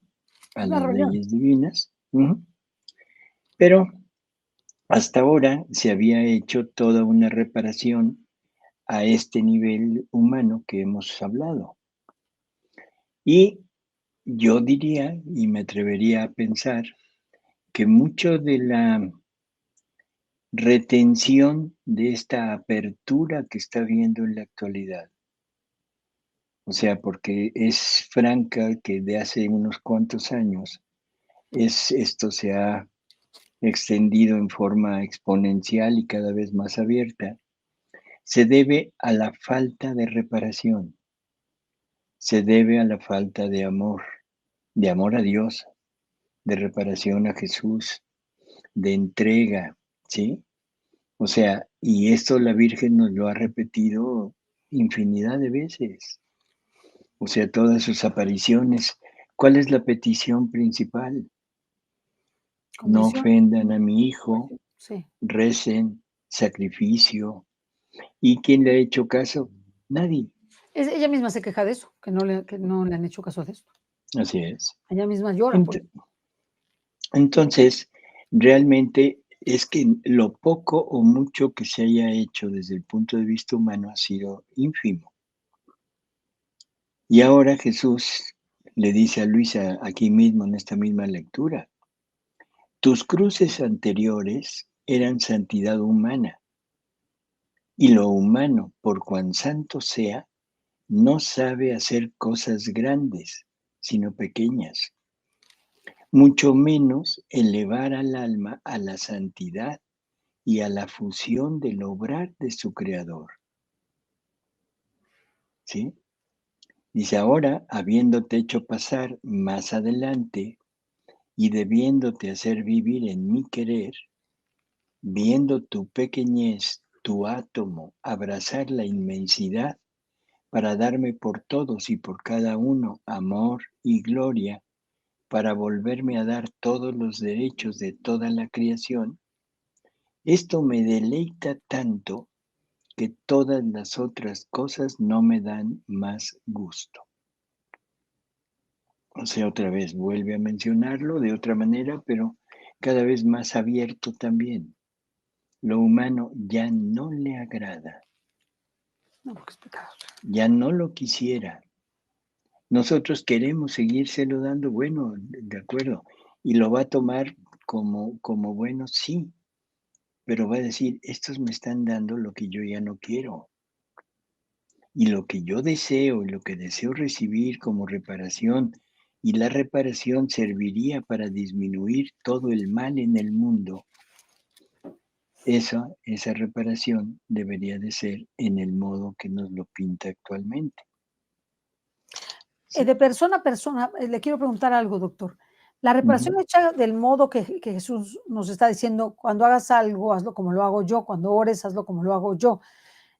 a Es una las rebelión. leyes divinas. Pero hasta ahora se había hecho toda una reparación a este nivel humano que hemos hablado. Y yo diría, y me atrevería a pensar, que mucho de la retención de esta apertura que está habiendo en la actualidad, o sea, porque es franca que de hace unos cuantos años esto se ha extendido en forma exponencial y cada vez más abierta, se debe a la falta de reparación, se debe a la falta de amor a Dios, de reparación a Jesús, de entrega, ¿sí? O sea, y esto la Virgen nos lo ha repetido infinidad de veces. O sea, todas sus apariciones. ¿Cuál es la petición principal? No Conversión. ofendan a mi hijo, Sí. recen, sacrificio. ¿Y quién le ha hecho caso? Nadie. Ella misma se queja de eso, que no le han hecho caso de esto. Así es. Ella misma llora por Ent- Entonces, realmente es que lo poco o mucho que se haya hecho desde el punto de vista humano ha sido ínfimo. Y ahora Jesús le dice a Luisa aquí mismo en esta misma lectura, tus cruces anteriores eran santidad humana, y lo humano, por cuan santo sea, no sabe hacer cosas grandes, sino pequeñas, mucho menos elevar al alma a la santidad y a la fusión del obrar de su Creador. ¿Sí? Dice, ahora, habiéndote hecho pasar más adelante y debiéndote hacer vivir en mi querer, viendo tu pequeñez, tu átomo, abrazar la inmensidad para darme por todos y por cada uno amor y gloria, para volverme a dar todos los derechos de toda la creación, esto me deleita tanto que todas las otras cosas no me dan más gusto. O sea, otra vez vuelve a mencionarlo de otra manera, pero cada vez más abierto también. Lo humano ya no le agrada, no, porque es pecado. ya no lo quisiera. Nosotros queremos seguírselo dando, bueno, de acuerdo, y lo va a tomar como bueno, sí, pero va a decir, estos me están dando lo que yo ya no quiero. Y lo que yo deseo y lo que deseo recibir como reparación, y la reparación serviría para disminuir todo el mal en el mundo, esa reparación debería de ser en el modo que nos lo pinta actualmente. Sí. De persona a persona, le quiero preguntar algo, doctor. La Ujú. reparación hecha del modo que Jesús nos está diciendo, cuando hagas algo, hazlo como lo hago yo, cuando ores, hazlo como lo hago yo,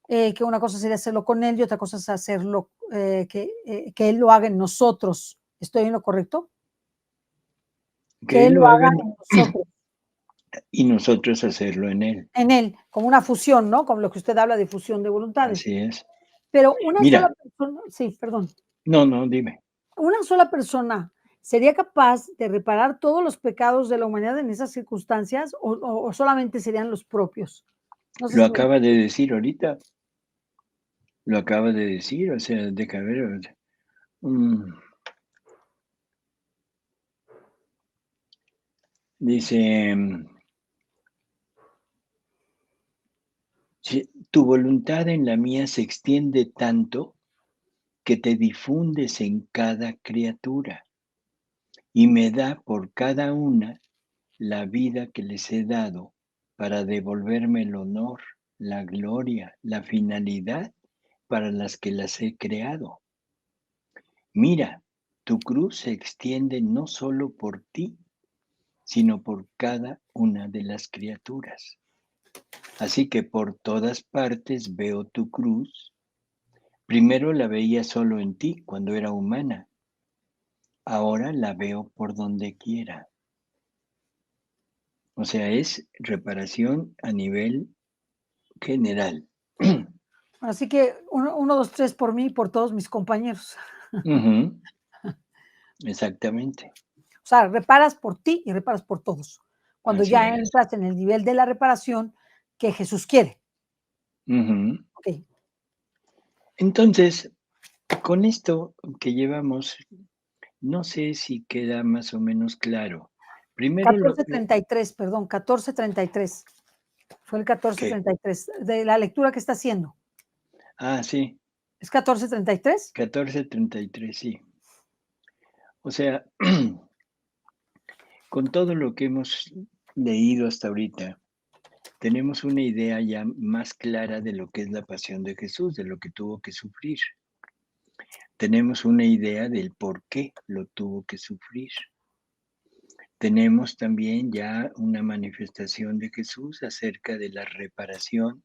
que una cosa sería hacerlo con Él y otra cosa es hacerlo, que Él lo haga en nosotros. ¿Estoy en lo correcto? Que Que Él Él lo lo haga haga en nosotros, y nosotros hacerlo en Él. en Él, como una fusión, ¿no? Como lo que usted habla de fusión de voluntades. Así es. Pero una sola Mira, persona, sí, perdón. no, no, dime. ¿Una sola persona sería capaz de reparar todos los pecados de la humanidad en esas circunstancias o solamente serían los propios? No sé Lo si me acaba de decir ahorita, lo acaba de decir, o sea, deja ver. mm, Dice, si tu voluntad en la mía se extiende tanto que te difundes en cada criatura y me da por cada una la vida que les he dado para devolverme el honor, la gloria, la finalidad para las que las he creado. Mira, tu cruz se extiende no solo por ti, sino por cada una de las criaturas. Así que por todas partes veo tu cruz. Primero la veía solo en ti cuando era humana. Ahora la veo por donde quiera. O sea, es reparación a nivel general. Así que 1, 2, 3 por mí y por todos mis compañeros. Ujú, exactamente. O sea, reparas por ti y reparas por todos. Cuando Así ya es. entras en el nivel de la reparación que Jesús quiere. Ujú. Okey. Entonces, con esto que llevamos, no sé si queda más o menos claro. Primero Catorce treinta y tres, perdón, 14:33. Fue el catorce ¿qué? treinta y tres de la lectura que está haciendo. Sí, ¿Es 14:33? 14:33, sí. O sea, con todo lo que hemos leído hasta ahorita, tenemos una idea ya más clara de lo que es la pasión de Jesús, de lo que tuvo que sufrir. Tenemos una idea del por qué lo tuvo que sufrir. Tenemos también ya una manifestación de Jesús acerca de la reparación,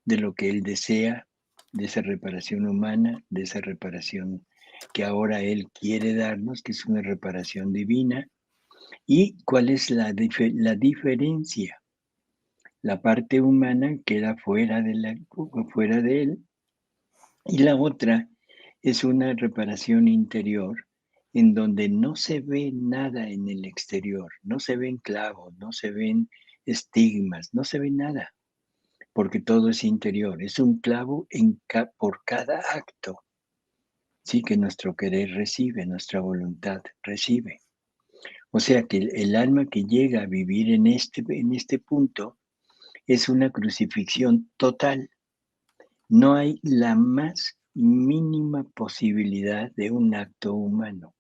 de lo que Él desea, de esa reparación humana, de esa reparación que ahora Él quiere darnos, que es una reparación divina. ¿Y cuál es la diferencia? La parte humana queda fuera de Él, y la otra es una reparación interior en donde no se ve nada en el exterior, no se ven clavos, no se ven estigmas, no se ve nada, porque todo es interior, es un clavo por cada acto, sí, que nuestro querer recibe, nuestra voluntad recibe. O sea que el alma que llega a vivir en este punto es una crucifixión total. No hay la más mínima posibilidad de un acto humano.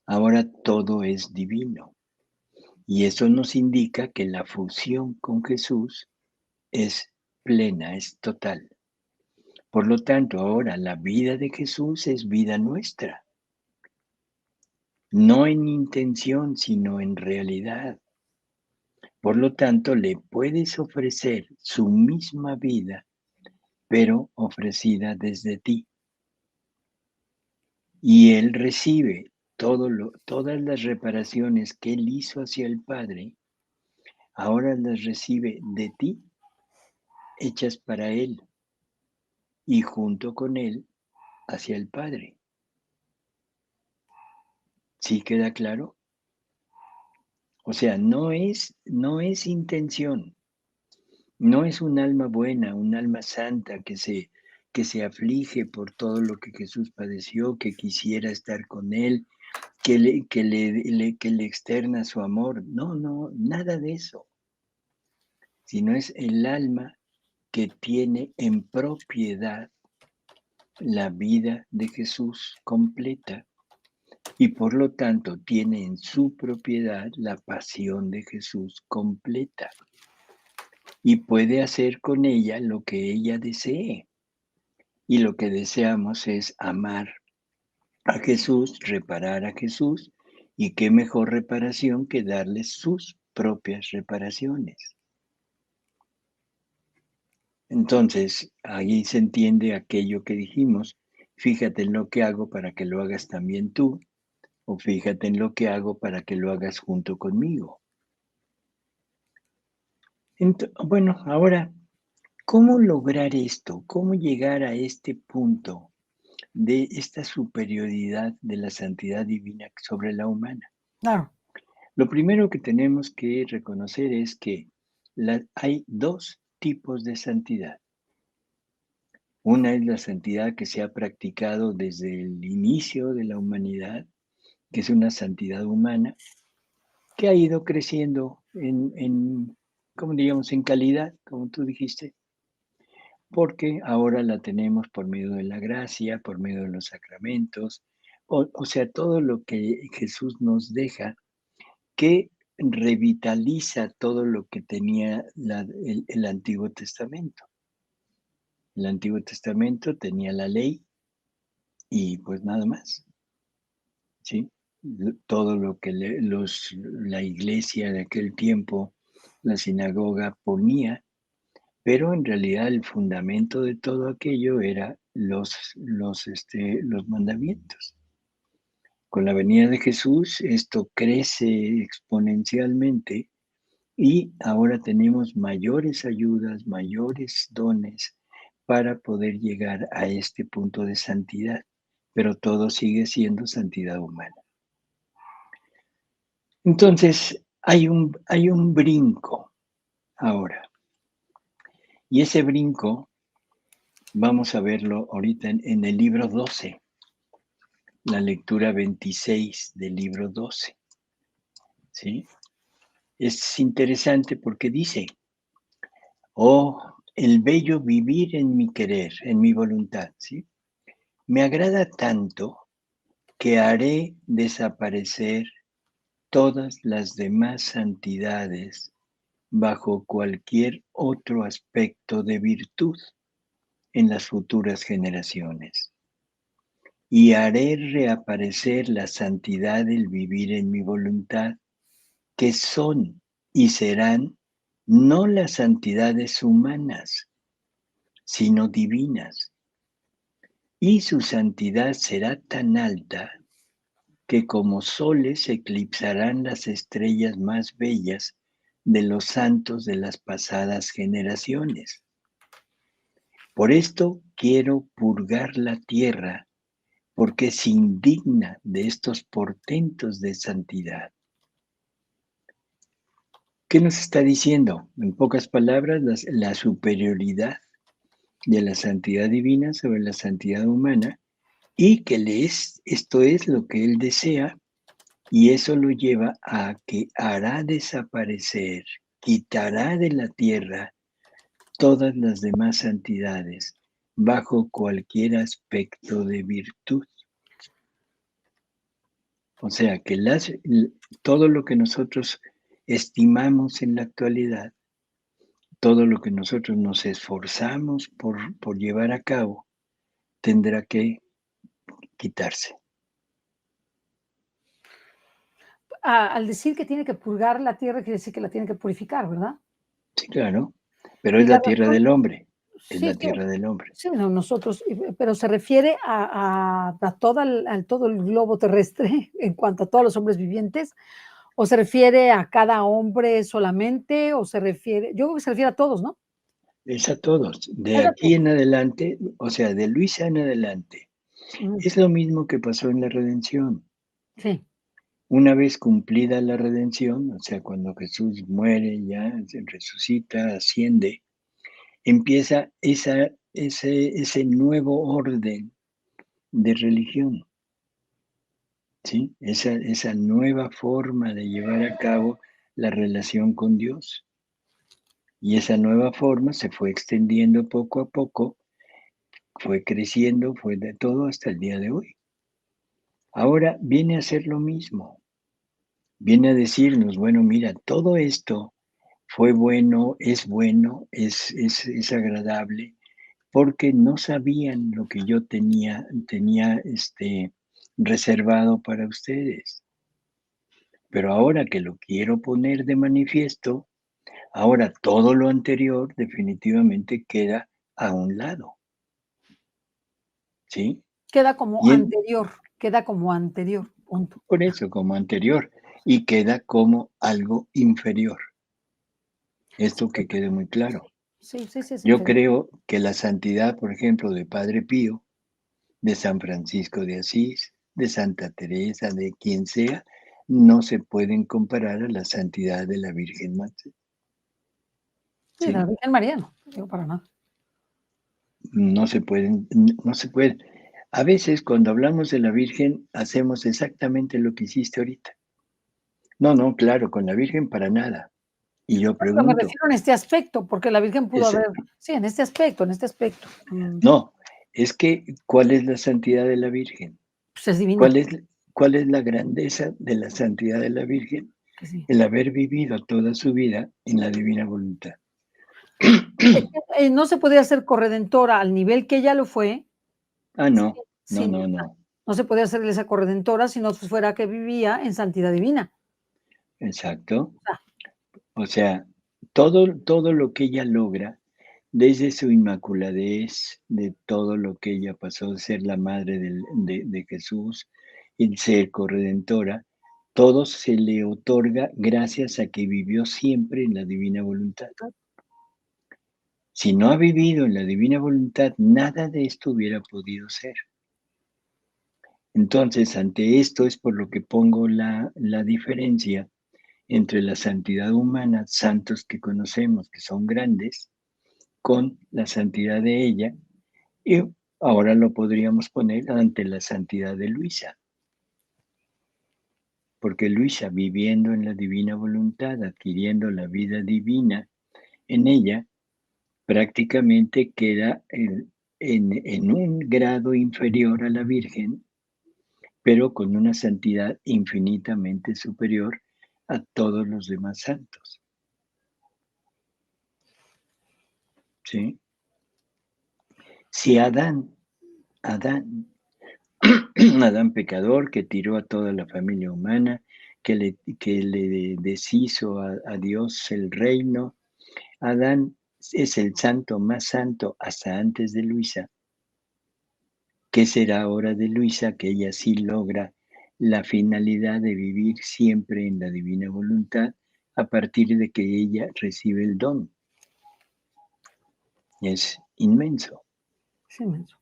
Ahora todo es divino. Y eso nos indica que la fusión con Jesús es plena, es total. Por lo tanto, ahora la vida de Jesús es vida nuestra, no en intención, sino en realidad. Por lo tanto, le puedes ofrecer su misma vida, pero ofrecida desde ti. Y Él recibe todas las reparaciones que Él hizo hacia el Padre, ahora las recibe de ti, hechas para Él y junto con Él hacia el Padre. ¿Sí queda claro? O sea, no es intención, no es un alma buena, un alma santa que se aflige por todo lo que Jesús padeció, que quisiera estar con Él, que le externa su amor. No, no, nada de eso, sino es el alma que tiene en propiedad la vida de Jesús completa y por lo tanto tiene en su propiedad la pasión de Jesús completa y puede hacer con ella lo que ella desee. Y lo que deseamos es amar a Jesús, reparar a Jesús, y qué mejor reparación que darle sus propias reparaciones. Entonces, ahí se entiende aquello que dijimos, fíjate en lo que hago para que lo hagas también tú, o fíjate en lo que hago para que lo hagas junto conmigo. Bueno, ahora, ¿cómo lograr esto? ¿Cómo llegar a este punto de esta superioridad de la santidad divina sobre la humana? Claro. Lo primero que tenemos que reconocer es que hay dos tipos de santidad. Una es la santidad que se ha practicado desde el inicio de la humanidad, que es una santidad humana, que ha ido creciendo como digamos, en calidad, como tú dijiste, porque ahora la tenemos por medio de la gracia, por medio de los sacramentos, o sea, todo lo que Jesús nos deja, que revitaliza todo lo que tenía el Antiguo Testamento. El Antiguo Testamento tenía la ley y pues nada más, ¿sí? Todo lo que la iglesia de aquel tiempo, la sinagoga ponía, pero en realidad el fundamento de todo aquello era los mandamientos. Con la venida de Jesús, esto crece exponencialmente y ahora tenemos mayores ayudas, mayores dones para poder llegar a este punto de santidad, pero todo sigue siendo santidad humana. Entonces, hay un brinco ahora, y ese brinco vamos a verlo ahorita en el libro 12, la lectura 26 del libro 12, ¿sí? Es interesante porque dice: "Oh, el bello vivir en mi querer, en mi voluntad", ¿sí? "Me agrada tanto que haré desaparecer todas las demás santidades bajo cualquier otro aspecto de virtud en las futuras generaciones. Y haré reaparecer la santidad del vivir en mi voluntad, que son y serán no las santidades humanas, sino divinas. Y su santidad será tan alta que como soles eclipsarán las estrellas más bellas de los santos de las pasadas generaciones. Por esto quiero purgar la tierra, porque es indigna de estos portentos de santidad". ¿Qué nos está diciendo? En pocas palabras, la superioridad de la santidad divina sobre la santidad humana, y que esto es lo que él desea, y eso lo lleva a que hará desaparecer, quitará de la tierra todas las demás santidades bajo cualquier aspecto de virtud. O sea que todo lo que nosotros estimamos en la actualidad, todo lo que nosotros nos esforzamos por llevar a cabo, tendrá que quitarse. Al decir que tiene que purgar la tierra, quiere decir que la tiene que purificar, ¿verdad? Sí, claro, pero Y es la la tierra razón, del hombre, es sí, la sí, tierra del hombre. sí, no, nosotros, pero se refiere a todo el globo terrestre en cuanto a todos los hombres vivientes, o se refiere a cada hombre solamente, o se refiere, yo creo que se refiere a todos, ¿no? Es a todos. De Es a aquí todos. en adelante, o sea, de Luisa en adelante, Ujú, es lo mismo que pasó en la redención. sí, Una vez cumplida la redención, o sea, cuando Jesús muere, ya se resucita, asciende, empieza ese nuevo orden de religión, ¿sí? Esa nueva forma de llevar a cabo la relación con Dios. Y esa nueva forma se fue extendiendo poco a poco, fue creciendo, fue de todo hasta el día de hoy. Ahora viene a ser lo mismo, viene a decirnos, bueno, mira, todo esto fue bueno, es agradable, porque no sabían lo que yo tenía reservado para ustedes. Pero ahora que lo quiero poner de manifiesto, ahora todo lo anterior definitivamente queda a un lado, ¿sí? Y queda como anterior, punto. por eso como anterior, y queda como algo inferior. Sí, Esto que quede muy claro. sí, sí, sí, es Yo inferior. creo que la santidad, por ejemplo, de Padre Pío, de San Francisco de Asís, de Santa Teresa, de quien sea, no se pueden comparar a la santidad de la Virgen María, Sí, de la ¿sí? Virgen María no, digo para nada. No se pueden. A veces cuando hablamos de la Virgen hacemos exactamente lo que hiciste ahorita. No, no, claro, con la Virgen para nada. Y yo No, pero me pregunto, refiero en este aspecto, porque la Virgen pudo es, haber sí, en este aspecto, no, es que ¿cuál es la santidad de la Virgen? pues es ¿Cuál divina, es, cuál es la grandeza de la santidad de la Virgen? que sí. El haber vivido toda su vida en la divina voluntad. No se podía ser corredentora al nivel que ella lo fue, Ah, sí, no, no, sin no, no, no se podía ser esa corredentora si no fuera que vivía en santidad divina. exacto. O sea, O sea, todo lo que ella logra, desde su inmaculadez, de todo lo que ella pasó de ser la madre de Jesús el ser corredentora, todo se le otorga gracias a que vivió siempre en la divina voluntad. Si no ha vivido en la divina voluntad, nada de esto hubiera podido ser. Entonces, ante esto es por lo que pongo la diferencia entre la santidad humana, santos que conocemos, que son grandes, con la santidad de ella, y ahora lo podríamos poner ante la santidad de Luisa, porque Luisa, viviendo en la divina voluntad, adquiriendo la vida divina en ella, prácticamente queda en un grado inferior a la Virgen, pero con una santidad infinitamente superior a todos los demás santos. ¿Sí? Si Adán, Adán pecador que tiró a toda la familia humana, que le deshizo a Dios el reino, Adán es el santo más santo hasta antes de Luisa. ¿Qué será ahora de Luisa que ella sí logra la finalidad de vivir siempre en la divina voluntad a partir de que ella recibe el don? Es inmenso, Es inmenso.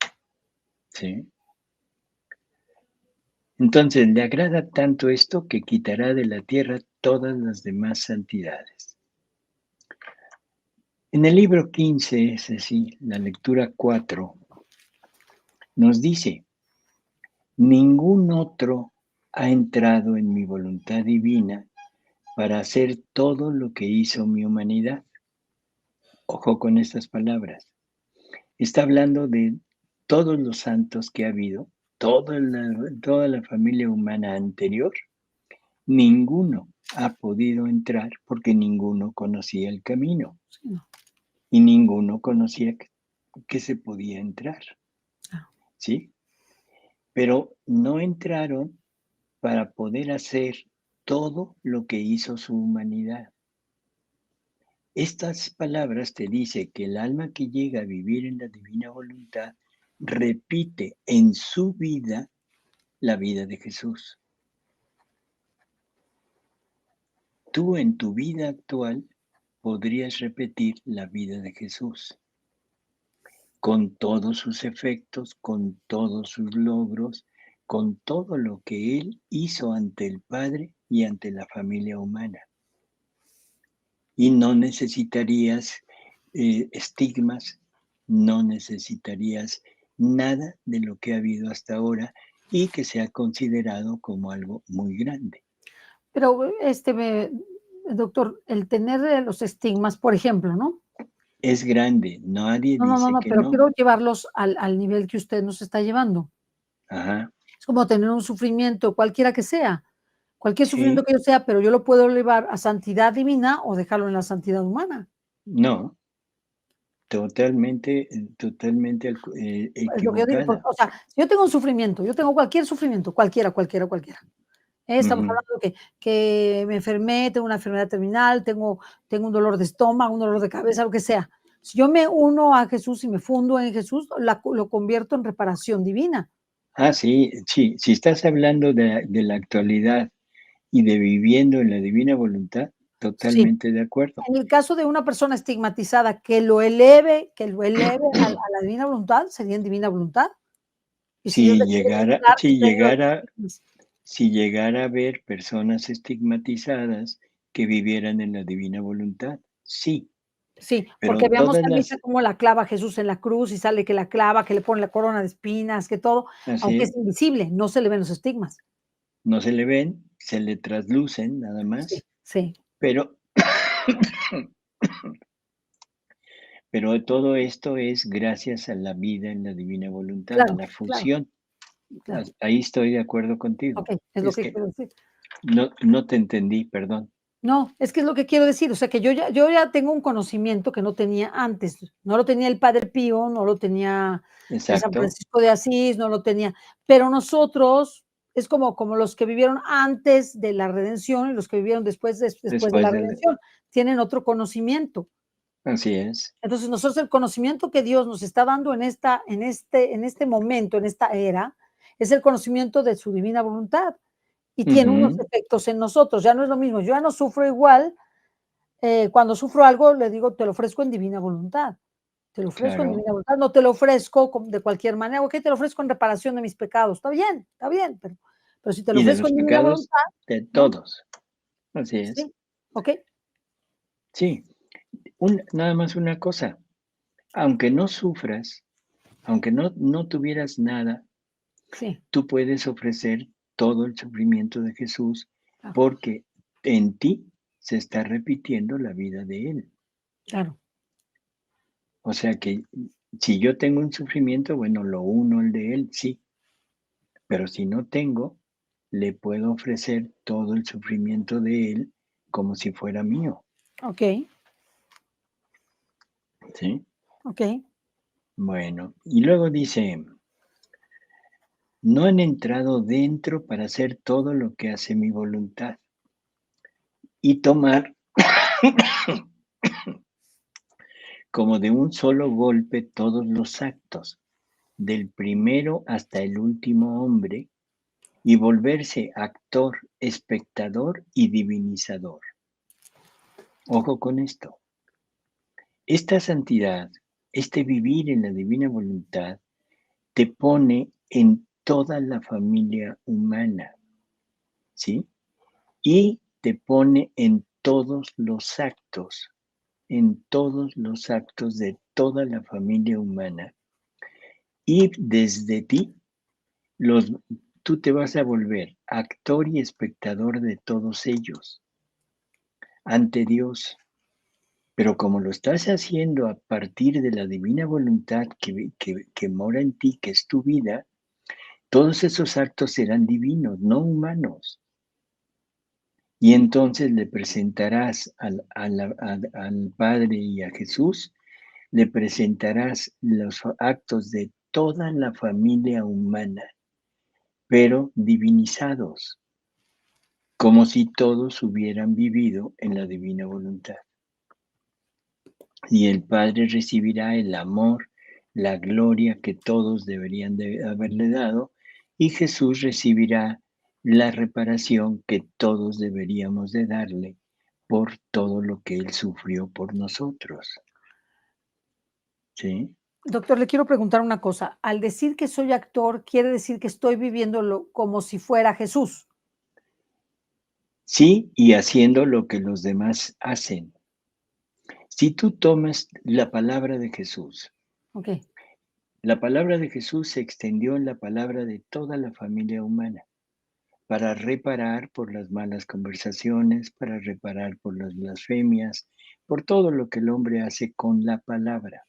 ¿sí? Entonces le agrada tanto esto que quitará de la tierra todas las demás santidades. En el libro 15, es decir, la lectura 4, nos dice, ningún otro ha entrado en mi voluntad divina para hacer todo lo que hizo mi humanidad. Ojo con estas palabras. Está hablando de todos los santos que ha habido, toda la familia humana anterior. Ninguno ha podido entrar porque ninguno conocía el camino Sí, no. y ninguno conocía que se podía entrar, Claro. ¿sí? Pero no entraron para poder hacer todo lo que hizo su humanidad. Estas palabras te dice que el alma que llega a vivir en la divina voluntad repite en su vida la vida de Jesús. Tú en tu vida actual podrías repetir la vida de Jesús, con todos sus efectos, con todos sus logros, con todo lo que Él hizo ante el Padre y ante la familia humana. Y no necesitarías estigmas, no necesitarías nada de lo que ha habido hasta ahora y que se ha considerado como algo muy grande. Pero, doctor, el tener, los estigmas, por ejemplo, ¿no? Es grande, nadie No, no, no, dice no, que pero no. quiero llevarlos al nivel que usted nos está llevando. Ajá, Es como tener un sufrimiento, cualquiera que sea, cualquier sufrimiento sí, que yo sea, pero yo lo puedo elevar a santidad divina o dejarlo en la santidad humana. no, totalmente Es lo que yo digo, equivocada. o sea, si yo tengo un sufrimiento, yo tengo cualquier sufrimiento, cualquiera, cualquiera, cualquiera. Estamos Ujú. hablando de que me enfermé, tengo una enfermedad terminal, tengo un dolor de estómago, un dolor de cabeza, lo que sea. Si yo me uno a Jesús y me fundo en Jesús, lo convierto en reparación divina. Ah, sí, sí, si estás hablando de la actualidad y de viviendo en la divina voluntad, Sí. totalmente de acuerdo. En el caso de una persona estigmatizada que lo eleve a la divina voluntad, sería en divina voluntad. Y si Dios Si le quiere llegara, quitar, si quítale los llegara, estigmas. si llegara a haber personas estigmatizadas que vivieran en la divina voluntad, sí, Sí, pero porque veamos todas a Luisa las, cómo la clava Jesús en la cruz, y sale que la clava, que le pone la corona de espinas, que todo, aunque así, es invisible, no se le ven los estigmas. no se le ven, se le traslucen nada Sí, más, sí, pero, pero todo esto es gracias a la vida en la divina voluntad, a claro, la claro, fusión. claro. Ahí estoy de acuerdo contigo. Okey, es lo Es que que quiero decir. no te entendí, perdón. No, es que es lo que quiero decir, o sea, que yo ya tengo un conocimiento que no tenía antes, no lo tenía el Padre Pío, no lo tenía el San Exacto, Francisco de Asís, no lo tenía, pero nosotros es como los que vivieron antes de la redención y los que vivieron después de después la de, redención, tienen otro conocimiento. así es. Entonces, nosotros el conocimiento que Dios nos está dando en este momento, en esta era, es el conocimiento de su divina voluntad y tiene unos Ujú, efectos en nosotros. Ya no es lo mismo. Yo ya no sufro igual. Cuando sufro algo, le digo, te lo ofrezco en divina voluntad. Te lo ofrezco en claro. divina voluntad. No te lo ofrezco de cualquier manera. Ok, te lo ofrezco en reparación de mis pecados. Está bien, pero si te lo Y de ofrezco los en divina pecados voluntad, de ¿no? todos. Así es. Sí. Ok. Sí, nada más una cosa, aunque no sufras, aunque no tuvieras nada, Sí, tú puedes ofrecer todo el sufrimiento de Jesús claro, porque en ti se está repitiendo la vida de Él. claro. O sea que si yo tengo un sufrimiento, bueno, lo uno el de Él, sí, pero si no tengo, le puedo ofrecer todo el sufrimiento de Él como si fuera mío, Ok, ¿sí? ok. Bueno, y luego dice, no han entrado dentro para hacer todo lo que hace mi voluntad y tomar como de un solo golpe todos los actos, del primero hasta el último hombre, y volverse actor, espectador y divinizador. Ojo con esto. Esta santidad, este vivir en la divina voluntad, te pone en toda la familia humana, ¿sí? Y te pone en todos los actos de toda la familia humana. Y desde ti, los, tú te vas a volver actor y espectador de todos ellos ante Dios. Pero como lo estás haciendo a partir de la divina voluntad que mora en ti, que es tu vida, todos esos actos serán divinos, no humanos. Y entonces le presentarás al Padre y a Jesús, le presentarás los actos de toda la familia humana, pero divinizados, como si todos hubieran vivido en la divina voluntad. Y el Padre recibirá el amor, la gloria que todos deberían de haberle dado, y Jesús recibirá la reparación que todos deberíamos de darle por todo lo que Él sufrió por nosotros. ¿Sí? Doctor, le quiero preguntar una cosa. Al decir que soy actor, quiere decir que estoy viviéndolo como si fuera Jesús. Sí, y haciendo lo que los demás hacen. Si tú tomas la palabra de Jesús, Ok. la palabra de Jesús se extendió en la palabra de toda la familia humana para reparar por las malas conversaciones, para reparar por las blasfemias, por todo lo que el hombre hace con la palabra.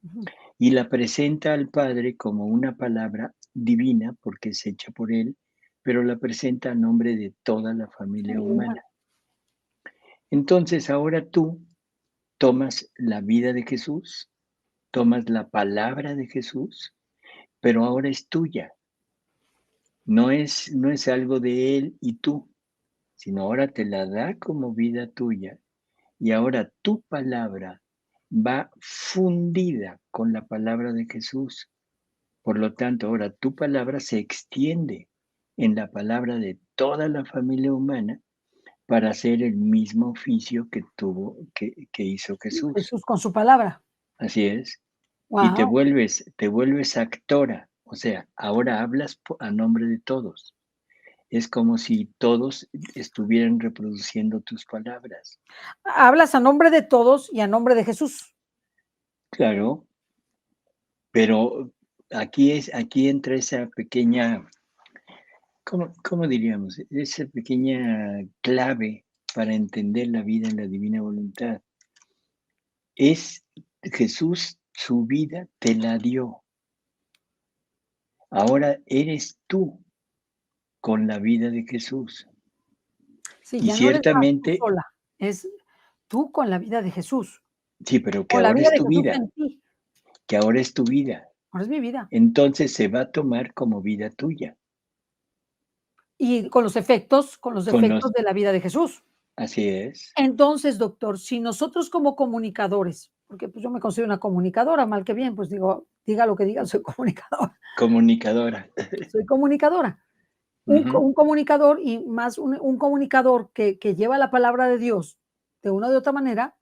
Ujú. Y la presenta al Padre como una palabra divina porque es hecha por Él, pero la presenta a nombre de toda la familia Familia humana. humana. Entonces ahora tú tomas la vida de Jesús, tomas la palabra de Jesús, pero ahora es tuya. No es algo de Él y tú, sino ahora te la da como vida tuya. Y ahora tu palabra va fundida con la palabra de Jesús. Por lo tanto, ahora tu palabra se extiende en la palabra de toda la familia humana para hacer el mismo oficio que hizo Jesús. Jesús con su palabra. Así es. Y te Wow. vuelves, te vuelves actora. O sea, ahora hablas a nombre de todos. Es como si todos estuvieran reproduciendo tus palabras. Hablas a nombre de todos y a nombre de Jesús. Claro, pero aquí entra esa pequeña, ¿cómo diríamos? Esa pequeña clave para entender la vida en la divina voluntad. Es Jesús, su vida te la dio. Ahora eres tú con la vida de Jesús. Sí, Y ya no eres más tú ciertamente, sola, es tú con la vida de Jesús, sí, pero que o la ahora vida es de tu Jesús vida, en ti. que ahora es tu vida. Ahora es mi vida. Entonces se va a tomar como vida tuya. Y con los Con defectos los, de la vida de Jesús. así es, Entonces, doctor, si nosotros como comunicadores, porque pues yo me considero una comunicadora, mal que bien, pues digo, diga lo que diga, soy comunicadora. Comunicadora. soy comunicadora. Ujú. Un comunicador y más un comunicador que lleva la palabra de Dios de una u otra manera,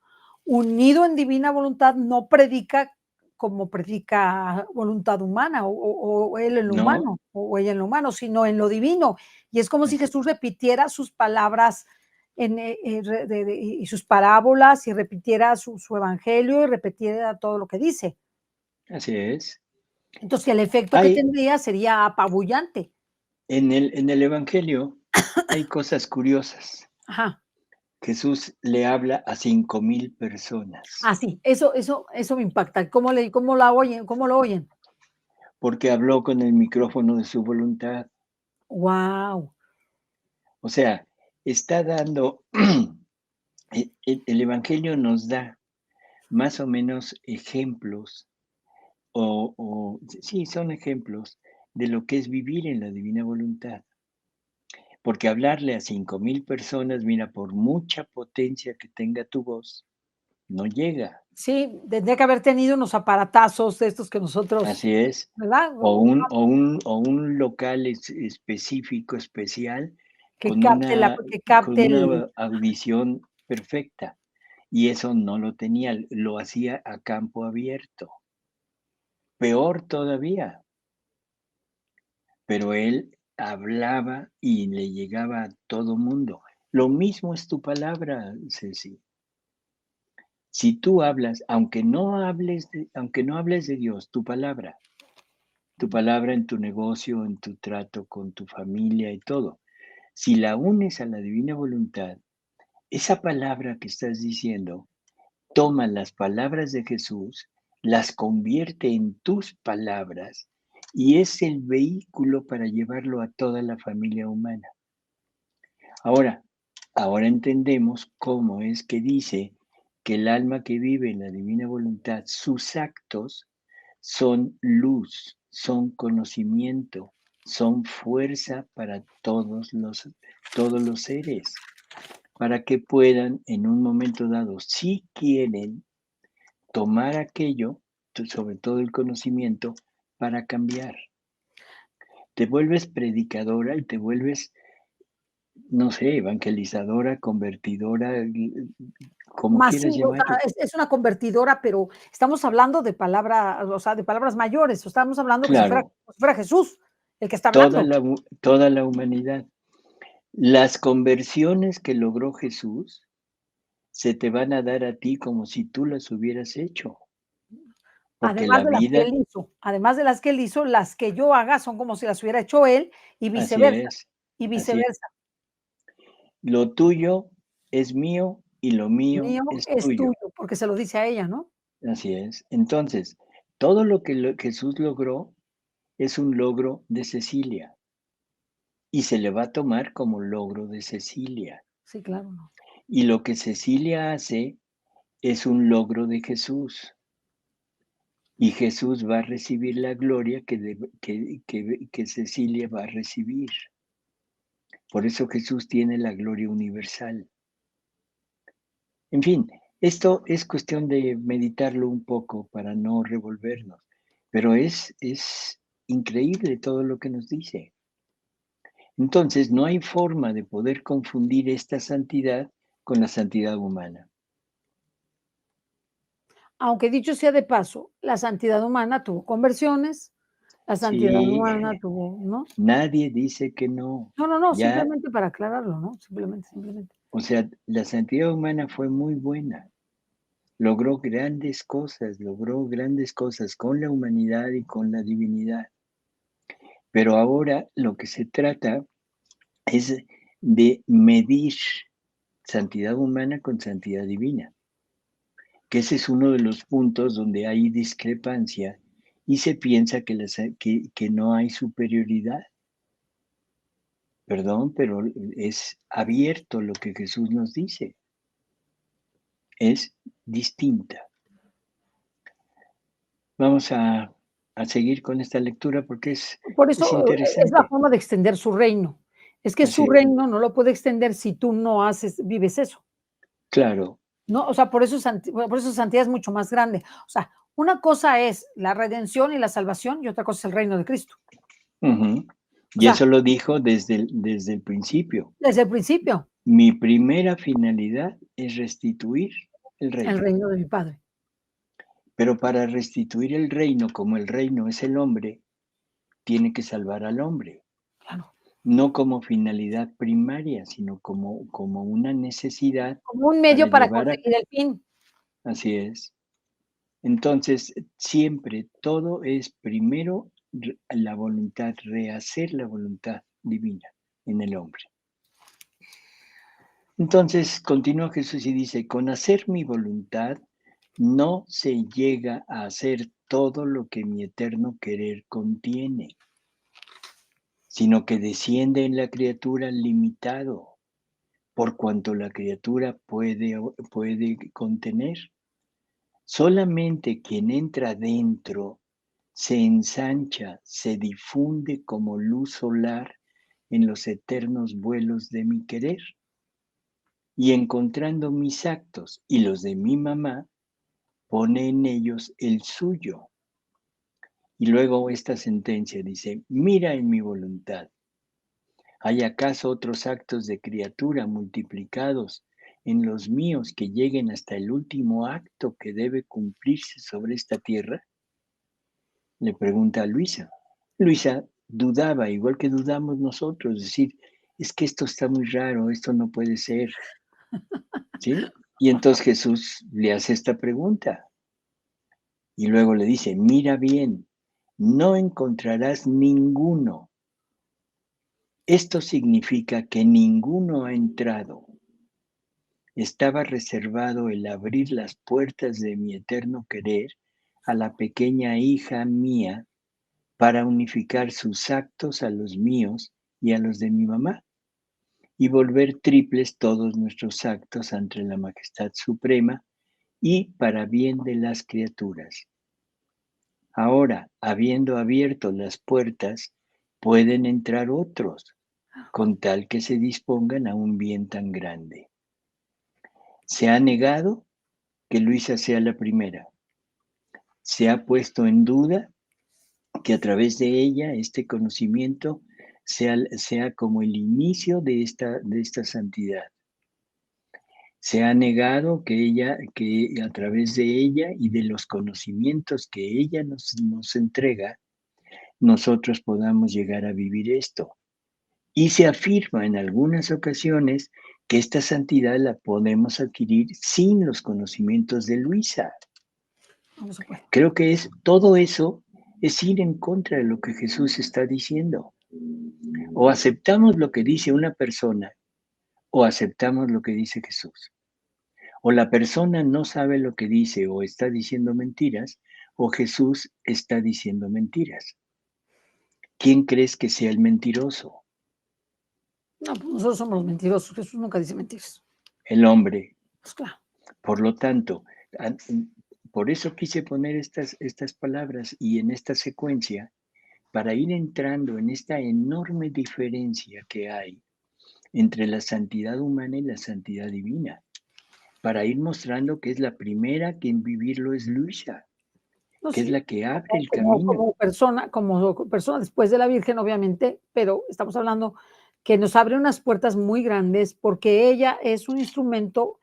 unido en divina voluntad, no predica como predica voluntad humana o él en lo No, humano o ella en lo humano, sino en lo divino. Y es como si así Jesús repitiera sus palabras y sus parábolas y repitiera su evangelio y repitiera todo lo que dice. así es. Entonces, el efecto que Hay tendría sería apabullante. en el evangelio hay cosas curiosas. Ajá. Jesús le habla a 5,000 personas, Ah, sí, eso me impacta. ¿Cómo la oyen? ¿Cómo lo oyen? porque habló con el micrófono de su voluntad. Guau. O sea, está dando el evangelio nos da más o menos ejemplos, sí, son ejemplos de lo que es vivir en la divina voluntad. Porque hablarle a 5,000 personas, mira, por mucha potencia que tenga tu voz, no llega. Sí, tendría que haber tenido unos aparatazos de estos que nosotros, Así es. ¿verdad? O un local específico, especial, Que con capte la una que con capte el una audición perfecta, y eso no lo tenía, lo hacía a campo abierto. Peor todavía, pero él hablaba y le llegaba a todo mundo. Lo mismo es tu palabra, Ceci. Si tú hablas, aunque no hables de Dios, tu palabra en tu negocio, en tu trato con tu familia y todo, si la unes a la divina voluntad, esa palabra que estás diciendo, toma las palabras de Jesús, las convierte en tus palabras y es el vehículo para llevarlo a toda la familia humana. Ahora, ahora entendemos cómo es que dice que el alma que vive en la divina voluntad, sus actos son luz, son conocimiento, son fuerza para todos los seres, para que puedan en un momento dado, si quieren, tomar aquello, sobre todo el conocimiento, para cambiar. Te vuelves predicadora y te vuelves, no sé, evangelizadora, convertidora, como quieras masivo, o sea, llamarlo. es una convertidora, pero estamos hablando de palabra, o sea, de palabras mayores, o estamos hablando que si fuera Claro, como si fuera Jesús el que está toda hablando. la, toda la humanidad. Las conversiones que logró Jesús se te van a dar a ti como si tú las hubieras hecho, porque Además la de las que vida, él hizo, además de las que él hizo, las que yo haga son como si las hubiera hecho él así es, y así es. viceversa. Lo tuyo es mío y lo mío Mío es es tuyo. tuyo, porque se lo dice a ella, ¿no? Así es. Entonces, todo lo que Jesús logró es un logro de Cecilia y se le va a tomar como logro de Cecilia. Sí, claro, no. Y lo que Cecilia hace es un logro de Jesús. Y Jesús va a recibir la gloria que Cecilia va a recibir. Por eso Jesús tiene la gloria universal. En fin, esto es cuestión de meditarlo un poco para no revolvernos, pero es increíble todo lo que nos dice. Entonces, no hay forma de poder confundir esta santidad con la santidad humana. Aunque dicho sea de paso, la santidad humana tuvo conversiones, la santidad Sí, humana tuvo, ¿no? nadie dice que no. No, no, no, Ya, simplemente para aclararlo, ¿no? Simplemente. o sea, la santidad humana fue muy buena. Logró grandes cosas con la humanidad y con la divinidad. Pero ahora lo que se trata es de medir santidad humana con santidad divina, que ese es uno de los puntos donde hay discrepancia y se piensa que no hay superioridad. Perdón, pero es abierto lo que Jesús nos dice, es distinta. Vamos a seguir con esta lectura porque es, Por es eso es la interesante. forma de extender su reino. Es que Así su es. reino no lo puede extender si tú no vives eso, Claro, ¿no? O sea, por eso santidad es mucho más grande. O sea, una cosa es la redención y la salvación y otra cosa es el reino de Cristo. Ujú. O Y sea, eso lo dijo desde el principio. desde el principio, Mi primera finalidad es restituir el el reino. reino de mi Padre. Pero para restituir el reino, como el reino es el hombre, tiene que salvar al hombre. Claro. No como finalidad primaria, sino como una necesidad Como un para medio para llevar a... conseguir el fin. Así es. Entonces, siempre todo es primero la voluntad, rehacer la voluntad divina en el hombre. Entonces, continúa Jesús y dice, con hacer mi voluntad no se llega a hacer todo lo que mi eterno querer contiene, sino que desciende en la criatura limitado, por cuanto la criatura puede contener. Solamente quien entra dentro se ensancha, se difunde como luz solar en los eternos vuelos de mi querer. Y encontrando mis actos y los de mi mamá, pone en ellos el suyo. Y luego esta sentencia dice, mira en mi voluntad. ¿Hay acaso otros actos de criatura multiplicados en los míos que lleguen hasta el último acto que debe cumplirse sobre esta tierra? Le pregunta a Luisa. Luisa dudaba, igual que dudamos nosotros, decir, es que esto está muy raro, esto no puede ser, ¿sí? Y entonces Jesús le hace esta pregunta y luego le dice, mira bien, no encontrarás ninguno. Esto significa que ninguno ha entrado. Estaba reservado el abrir las puertas de mi eterno querer a la pequeña hija mía para unificar sus actos a los míos y a los de mi mamá, y volver triples todos nuestros actos ante la majestad suprema y para bien de las criaturas. Ahora, habiendo abierto las puertas, pueden entrar otros, con tal que se dispongan a un bien tan grande. Se ha negado que Luisa sea la primera. Se ha puesto en duda que a través de ella este conocimiento sea como el inicio de esta santidad. Se ha negado que a través de ella y de los conocimientos que ella nos entrega, nosotros podamos llegar a vivir esto. Y se afirma en algunas ocasiones que esta santidad la podemos adquirir sin los conocimientos de Luisa. No se puede. Creo que todo eso es ir en contra de lo que Jesús está diciendo. O aceptamos lo que dice una persona o aceptamos lo que dice Jesús. O la persona no sabe lo que dice o está diciendo mentiras, o Jesús está diciendo mentiras. ¿Quién crees que sea el mentiroso? No, pues nosotros somos los mentirosos. Jesús nunca dice mentiras. El hombre. Pues claro. Por lo tanto, por eso quise poner estas palabras y en esta secuencia, para ir entrando en esta enorme diferencia que hay entre la santidad humana y la santidad divina, para ir mostrando que es la primera que en vivirlo es Luisa, No, que es sí, la que abre el como camino. como persona después de la Virgen, obviamente, pero estamos hablando que nos abre unas puertas muy grandes, porque ella es un instrumento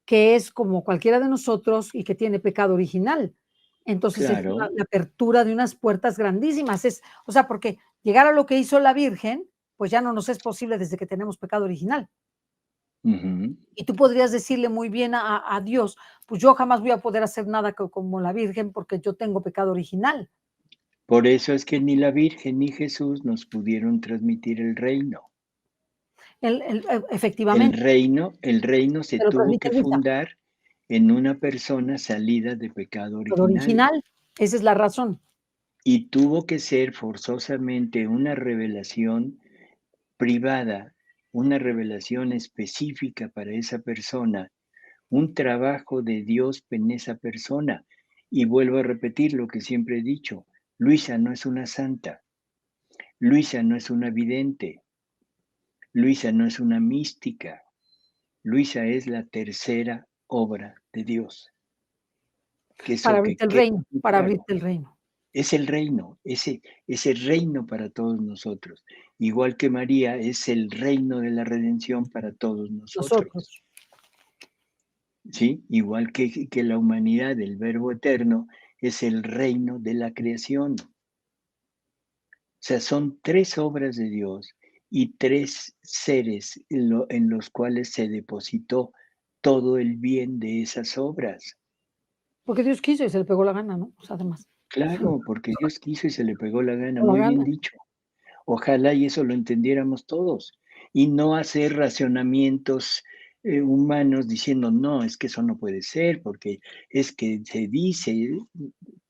que es como cualquiera de nosotros y que tiene pecado original. Entonces, es una Claro. la apertura de unas puertas grandísimas. O sea, porque llegar a lo que hizo la Virgen, pues ya no nos es posible desde que tenemos pecado original. Ujú. Y tú podrías decirle muy bien a Dios, pues yo jamás voy a poder hacer nada como la Virgen porque yo tengo pecado original. Por eso es que ni la Virgen ni Jesús nos pudieron transmitir el reino. Efectivamente, El reino se te lo tuvo transmite que Luisa, fundar en una persona salida de pecado pero original original, esa es la razón. y tuvo que ser forzosamente una revelación privada, una revelación específica para esa persona, un trabajo de Dios en esa persona. Y vuelvo a repetir lo que siempre he dicho, Luisa no es una santa, Luisa no es una vidente, Luisa no es una mística, Luisa es la tercera obra de Dios. que Para eso que abrirte el quede reino, muy para claro. abrirte el reino. Es el reino, ese reino para todos nosotros. Igual que María es el reino de la redención para todos nosotros, Nosotros. ¿sí? Igual que la humanidad, el Verbo eterno, es el reino de la creación. O sea, son 3 obras de Dios y 3 seres en los cuales se depositó todo el bien de esas obras. Porque Dios quiso y se le pegó la gana, ¿no? O sea, además, Claro, porque Dios quiso y se le pegó la gana, con la muy bien gana. dicho. Ojalá y eso lo entendiéramos todos, y no hacer racionamientos, humanos diciendo: "No, es que eso no puede ser, porque es que se dice",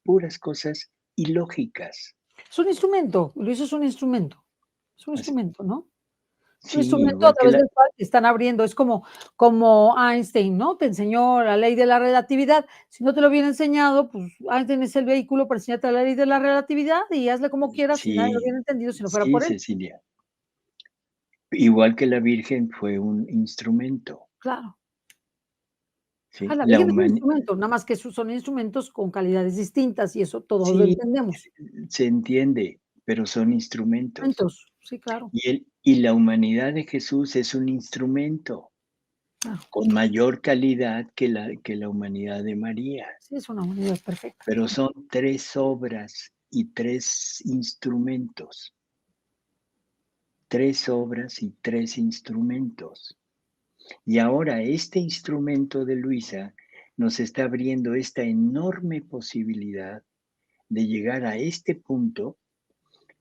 puras cosas ilógicas. Es un instrumento, Luis es un instrumento. Es un Así instrumento, ¿no? Es un sí, instrumento a igual que través la del cual te están abriendo. Es como Einstein, ¿no? Te enseñó la ley de la relatividad. Si no te lo hubiera enseñado, pues Einstein es el vehículo para enseñarte la ley de la relatividad y hazle como quieras y nadie lo sí, hubiera entendido si no fuera sí, por él. Cecilia. Igual que la Virgen fue un instrumento, Claro. ¿sí? La La Virgen es un humani instrumento, nada más que esos son instrumentos con calidades distintas y eso todos lo Sí, entendemos. se entiende, pero son instrumentos. Instrumentos, sí, claro, Y la humanidad de Jesús es un instrumento. claro. Con mayor calidad que la humanidad de María, Sí, es una unidad perfecta. pero son 3 obras y 3 instrumentos, 3 obras y 3 instrumentos. Y ahora este instrumento de Luisa nos está abriendo esta enorme posibilidad de llegar a este punto,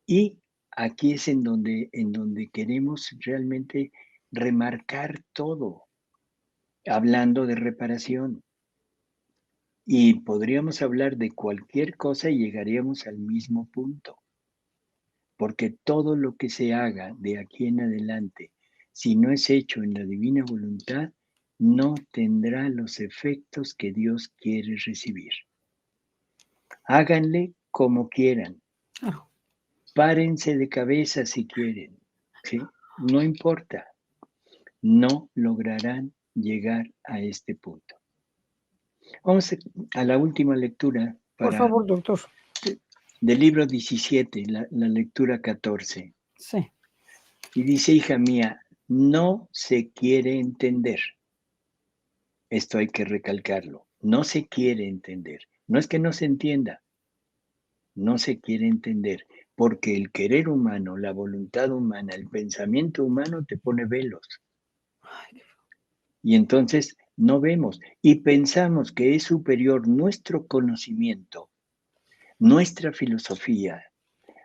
y aquí es en donde queremos realmente remarcar todo, hablando de reparación. Y podríamos hablar de cualquier cosa y llegaríamos al mismo punto, porque todo lo que se haga de aquí en adelante, si no es hecho en la divina voluntad, no tendrá los efectos que Dios quiere recibir. Háganle como quieran, Claro. párense de cabeza si quieren, ¿sí? No importa, no lograrán llegar a este punto. Vamos a la última lectura Por para favor, doctor. del libro 17, la lectura 14. Sí. Y dice: "Hija mía, no se quiere entender". Esto hay que recalcarlo, no se quiere entender. No es que no se entienda, no se quiere entender, porque el querer humano, la voluntad humana, el pensamiento humano te pone velos. Ay, Y entonces no vemos y pensamos que es superior nuestro conocimiento, nuestra filosofía,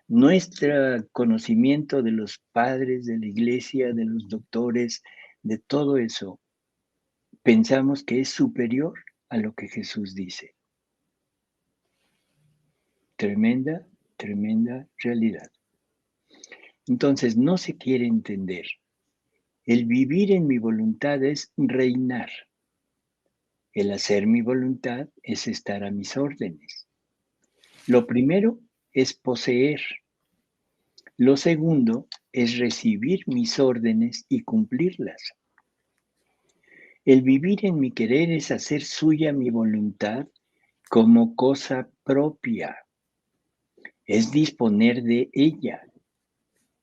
nuestro conocimiento de los padres de la iglesia, de los doctores, de todo eso, pensamos que es superior a lo que Jesús dice. Tremenda, tremenda realidad. Entonces, no se quiere entender. El vivir en mi voluntad es reinar. El hacer mi voluntad es estar a mis órdenes. Lo primero es poseer. Lo segundo es recibir mis órdenes y cumplirlas. El vivir en mi querer es hacer suya mi voluntad como cosa propia, es disponer de ella.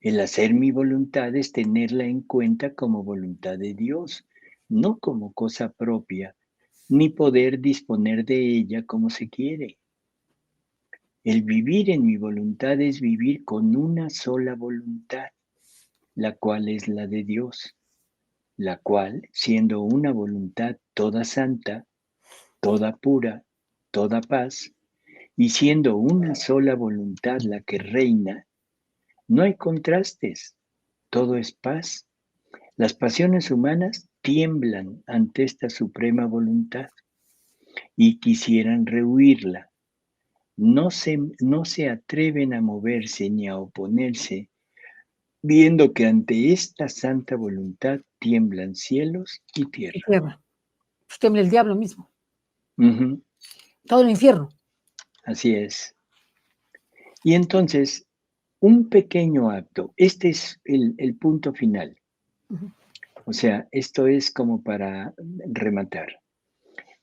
El hacer mi voluntad es tenerla en cuenta como voluntad de Dios, no como cosa propia, ni poder disponer de ella como se quiere. El vivir en mi voluntad es vivir con una sola voluntad, la cual es la de Dios, la cual, siendo una voluntad toda santa, toda pura, toda paz, y siendo una sola voluntad la que reina, no hay contrastes, todo es paz. Las pasiones humanas tiemblan ante esta suprema voluntad y quisieran rehuirla. No se atreven a moverse ni a oponerse, viendo que ante esta santa voluntad tiemblan cielos y qué tierra. tierra. Pues tiembla el diablo mismo, Ujú, todo el infierno. así es. Y entonces, un pequeño acto, este es el punto final. Ujú. O sea, esto es como para rematar.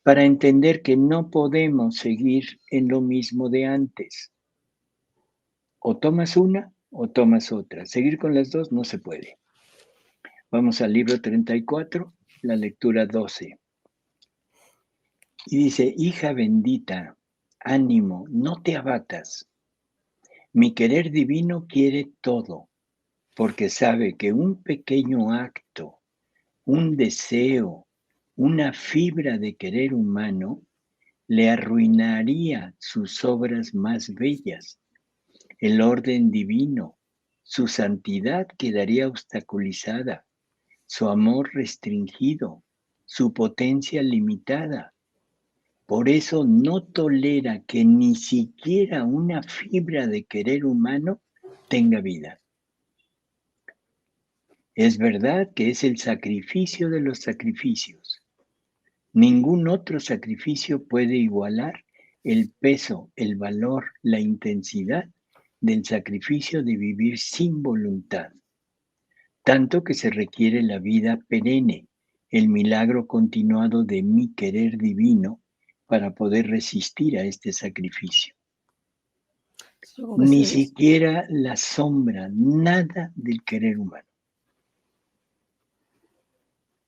para entender que no podemos seguir en lo mismo de antes. O tomas una o tomas otra. Seguir con las dos no se puede. Vamos al libro 34, la lectura 12. Y dice, hija bendita, ánimo, no te abatas. Mi querer divino quiere todo, porque sabe que un pequeño acto, un deseo, una fibra de querer humano, le arruinaría sus obras más bellas, el orden divino, su santidad quedaría obstaculizada, su amor restringido, su potencia limitada. Por eso no tolera que ni siquiera una fibra de querer humano tenga vida. Es verdad que es el sacrificio de los sacrificios. Ningún otro sacrificio puede igualar el peso, el valor, la intensidad del sacrificio de vivir sin voluntad. Tanto que se requiere la vida perenne, el milagro continuado de mi querer divino para poder resistir a este sacrificio. Yo creo que Ni sí es. siquiera la sombra, nada del querer humano.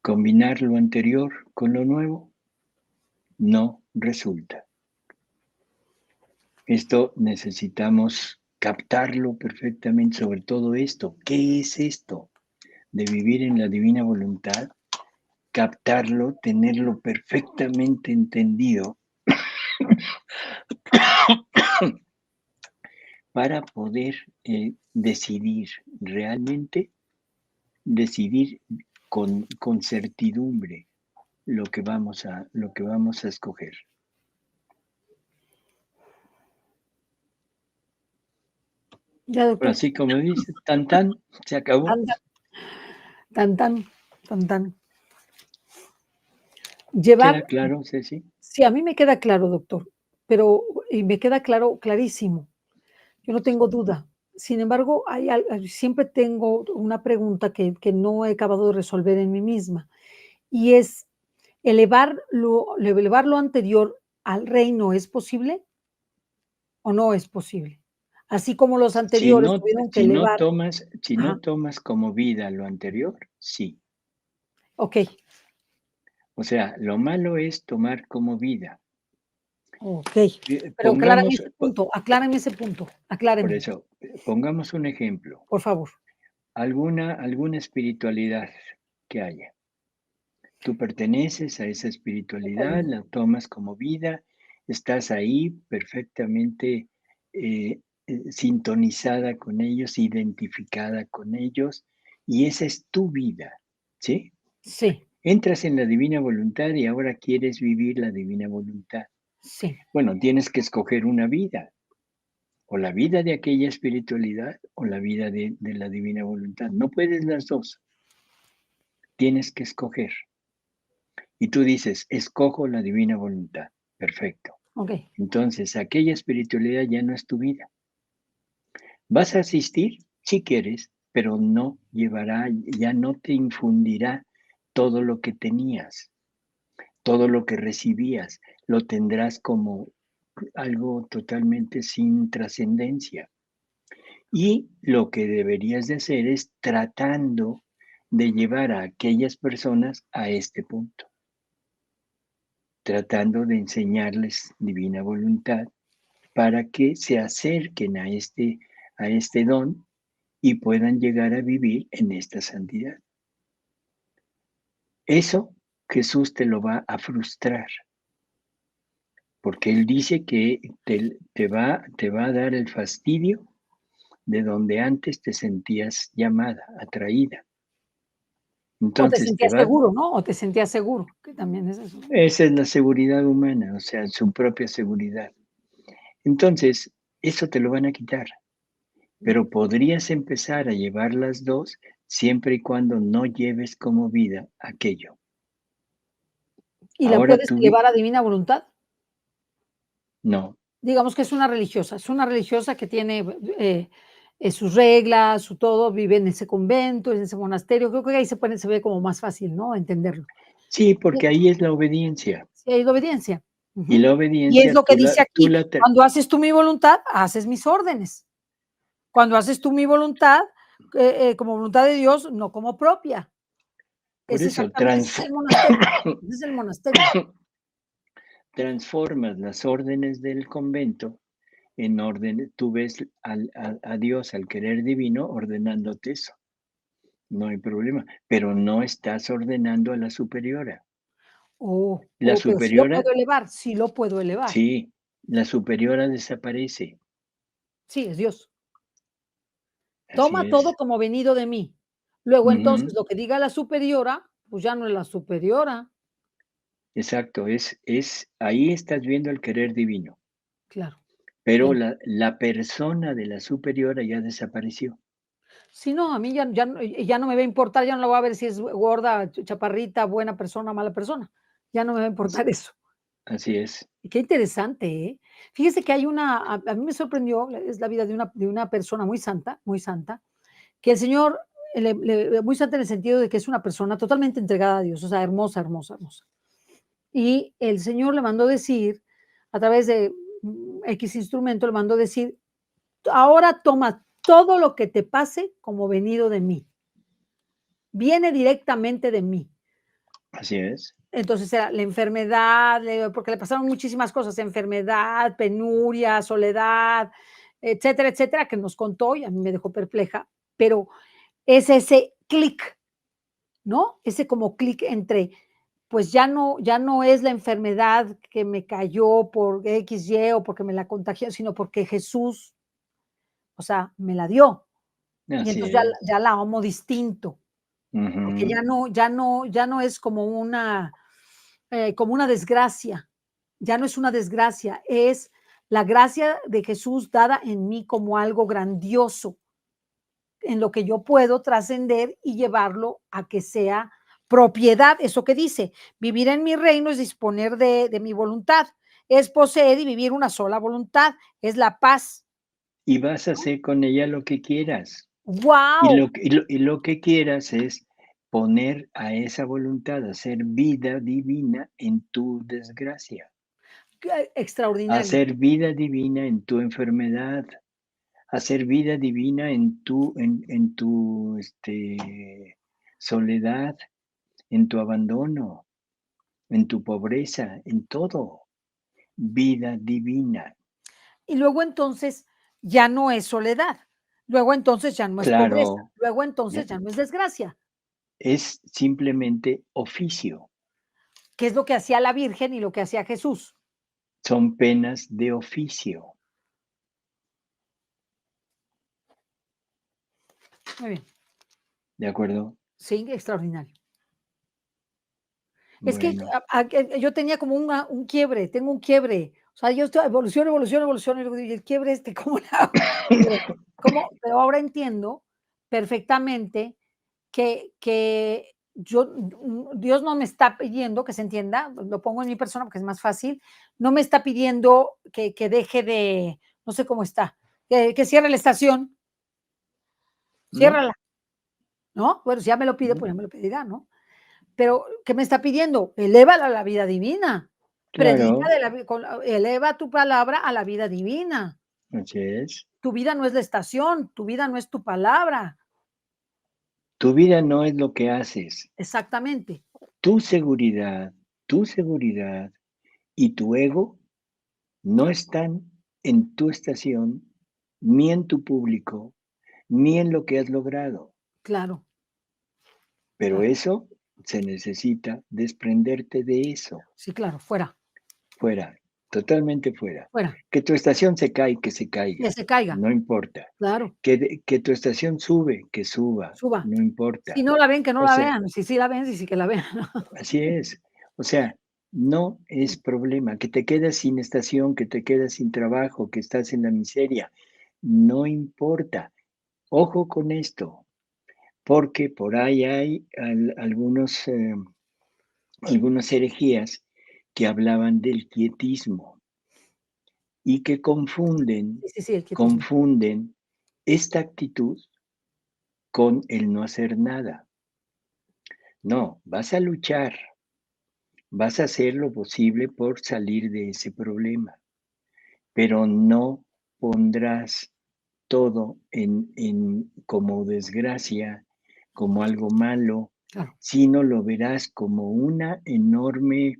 Combinar lo anterior con lo nuevo no resulta. Esto necesitamos captarlo perfectamente, sobre todo esto. ¿Qué es esto de vivir en la divina voluntad? Captarlo, tenerlo perfectamente entendido para poder decidir realmente, decidir con certidumbre lo que vamos a escoger. Ya, Pero doctor. así como dice, tan tan, se acabó. Tan, tan, tan, tan, tan. Llevar, ¿Queda claro, Ceci? sí, a mí me queda claro, doctor, pero y me queda claro, clarísimo. Yo no tengo duda. Sin embargo, siempre tengo una pregunta que no he acabado de resolver en mí misma, y es, elevar lo anterior al reino, ¿es posible o no es posible? Así como los Si anteriores no, tuvieron que si no elevar. tomas, si no Ajá, tomas como vida lo anterior, sí. okey, O sea, lo malo es tomar como vida. okey. Pero Pongamos, aclárame ese punto, por acláremelo, eso, pongamos un ejemplo. por favor. Alguna espiritualidad que haya. Tú perteneces a esa Está espiritualidad, bien. la tomas como vida, estás ahí perfectamente sintonizada con ellos, identificada con ellos, y esa es tu vida, ¿sí? Sí, Entras en la divina voluntad y ahora quieres vivir la divina voluntad. sí, Bueno, tienes que escoger una vida, o la vida de aquella espiritualidad o la vida de la divina voluntad. No puedes las dos, tienes que escoger. Y tú dices, escojo la divina voluntad. Perfecto. okey. Entonces, aquella espiritualidad ya no es tu vida. Vas a asistir si quieres, pero no llevará, ya no te infundirá todo lo que tenías, todo lo que recibías. Lo tendrás como algo totalmente sin trascendencia. Y lo que deberías de hacer es tratando de llevar a aquellas personas a este punto, tratando de enseñarles divina voluntad para que se acerquen a este don y puedan llegar a vivir en esta santidad. Eso Jesús te lo va a frustrar, porque Él dice que te va a dar el fastidio de donde antes te sentías llamada, atraída. O te Entonces sentías seguro, ¿no? O te sentías seguro, que también es eso, ¿no? esa es la seguridad humana, o sea, su propia seguridad. Entonces, eso te lo van a quitar. Pero podrías empezar a llevar las 2 siempre y cuando no lleves como vida aquello. ¿Y la Ahora puedes tú elevar a divina voluntad? no. Digamos que es una religiosa que tiene, sus reglas, su todo, vive en ese convento, en ese monasterio, creo que ahí se ve como más fácil, ¿no?, entenderlo. Sí, Sí, porque ahí es la obediencia. Sí, hay obediencia. Y Ujú. la Y es obediencia lo que dice tú aquí: la ter "Cuando haces tú mi voluntad, haces mis órdenes". Cuando haces tú mi voluntad, como voluntad de Dios, no como propia. por Es eso exactamente ese es el monasterio, ese es el monasterio. transformas las órdenes del convento en orden, tú ves a Dios, al querer divino, ordenándote eso, no hay problema, pero no estás ordenando a la superiora. La Pero sí lo superiora, puedo elevar, sí lo puedo elevar. sí, la superiora desaparece, Sí, es Dios. así Toma todo es. como venido de mí. Luego, entonces, Ujú, lo que diga la superiora, pues ya no es la superiora. exacto, ahí estás viendo el querer divino, Claro, pero claro. la persona de la superiora ya desapareció. Sí, no, a mí ya no me va a importar, ya no la voy a ver si es gorda, chaparrita, buena persona, mala persona. Ya no me va a Así importar eso. así es. Y qué interesante, ¿eh? Fíjese que hay a mí me sorprendió, es la vida de una persona muy santa, que el Señor, muy santa en el sentido de que es una persona totalmente entregada a Dios, o sea, hermosa, hermosa, hermosa. Y el Señor le mandó decir, a través de X instrumento, le mandó decir: "Ahora toma todo lo que te pase como venido de mí, viene directamente de mí". Así es. Entonces era la enfermedad, porque le pasaron muchísimas cosas, enfermedad, penuria, soledad, etcétera, etcétera, que nos contó y a mí me dejó perpleja, pero es ese clic, ¿no? Ese como clic entre, pues ya no es la enfermedad que me cayó por X, Y o porque me la contagió, sino porque Jesús, o sea, me la dio. Y Así entonces es. ya la amo distinto, porque Ujú. ya no es como una desgracia, ya no es una desgracia, es la gracia de Jesús dada en mí como algo grandioso, en lo que yo puedo trascender y llevarlo a que sea propiedad, eso que dice, vivir en mi reino es disponer de mi voluntad, es poseer y vivir una sola voluntad, es la paz. Y vas a hacer con ella lo que quieras. ¡Wow! Y lo que quieras es poner a esa voluntad, hacer vida divina en tu desgracia, Extraordinario, hacer vida divina en tu enfermedad, hacer vida divina en tu soledad, en tu abandono, en tu pobreza, en todo. Vida divina. y luego entonces ya no es soledad, luego entonces ya no es pobreza, Claro, luego entonces ya ya no es desgracia, es simplemente oficio, que es lo que hacía la Virgen y lo que hacía Jesús. son penas de oficio, Muy bien, ¿de acuerdo? sí, extraordinario. Es que Bueno, que yo tenía como un quiebre, tengo un quiebre, o sea, yo estoy evoluciono, evoluciono, evoluciono, y luego digo: "¿Y el quiebre este cómo le hago?". Pero pero ahora entiendo perfectamente que Dios no me está pidiendo, que se entienda, lo pongo en mi persona porque es más fácil, no me está pidiendo que deje de, no sé cómo está, que cierre la estación, ¿no? ciérrala, ¿no? Bueno, si ya me lo pide, ¿No? pues ya me lo pedirá, ¿no? Pero, ¿qué me está pidiendo? Elévala a la vida divina. Predica Claro, de la vi con eleva tu palabra a la vida divina. así es. Tu vida no es la estación, tu vida no es tu palabra. Tu vida no es lo que haces. Exactamente, Tu seguridad y tu ego no están en tu estación, ni en tu público, ni en lo que has logrado. claro, Pero claro. eso se necesita desprenderte de eso. Sí, claro, fuera, Fuera, totalmente fuera. fuera, Que tu estación se cae, que se que caiga, se caiga, no importa. claro, Que tu estación sube, que suba, suba. no Si importa. no la ven, que no O la sea, vean, si sí la ven, sí, sí que la vean. así es. O sea, no es problema. Que te quedas sin estación, que te quedas sin trabajo, que estás en la miseria, no importa. Ojo con esto, porque por ahí hay algunas herejías que hablaban del quietismo y que confunden Sí, sí, sí, el quietismo. confunden esta actitud con el no hacer nada. No, vas a luchar, vas a hacer lo posible por salir de ese problema, pero no pondrás todo en como desgracia, como algo malo, Claro, sino lo verás como una enorme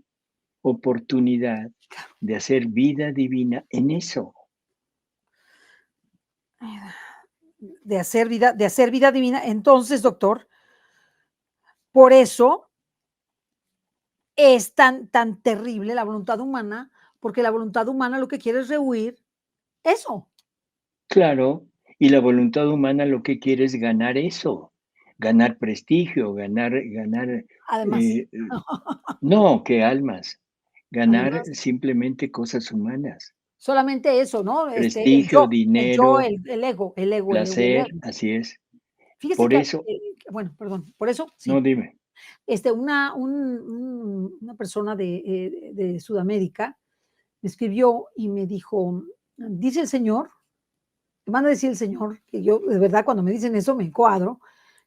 oportunidad de hacer vida divina en eso. de hacer vida divina. Entonces, doctor, por eso es tan terrible la voluntad humana, porque la voluntad humana lo que quiere es rehuir eso. Claro, y la voluntad humana lo que quiere es ganar eso, ganar prestigio, ganar, Además, no, ¿qué almas? Ganar además, simplemente cosas humanas, solamente eso, ¿no? prestigio, El yo, dinero, el placer, ego. así es. Fíjese Por que, eso bueno, perdón, por eso, no, sí, dime. una persona de Sudamérica me escribió y me dijo: "Dice el Señor, me manda a decir el Señor", que yo de verdad cuando me dicen eso me encuadro,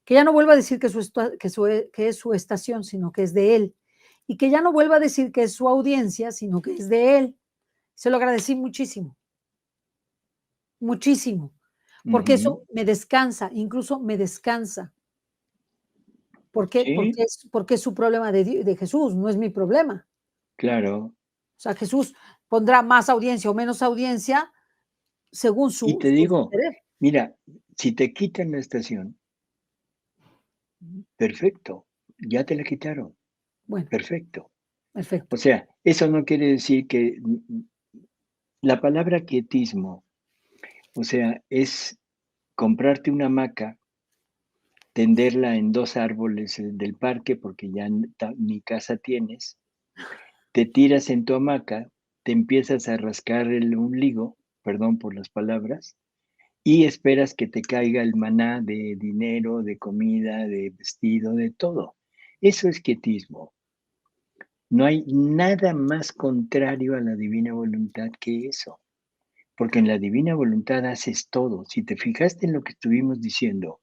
que ya no vuelva a decir que es su estación, sino que es de Él, y que ya no vuelva a decir que es su audiencia, sino que es de Él. Se lo agradecí muchísimo, muchísimo, porque Ujú. eso me descansa, incluso me descansa. ¿Por qué? Sí, Porque es su problema de Jesús, no es mi problema. claro. O sea, Jesús pondrá más audiencia o menos audiencia según Y te su digo, querer. mira, si te quitan la estación, Ujú. perfecto, ya te la quitaron, Bueno, perfecto. O perfecto. sea, eso no quiere decir que la palabra quietismo, o sea, es comprarte una hamaca, tenderla en 2 árboles, del parque, porque ya ni casa tienes, te tiras en tu hamaca, te empiezas a rascar el ombligo, perdón por las palabras, y esperas que te caiga el maná de dinero, de comida, de vestido, de todo. Eso es quietismo. No hay nada más contrario a la divina voluntad que eso, porque en la divina voluntad haces todo. Si te fijaste en lo que estuvimos diciendo,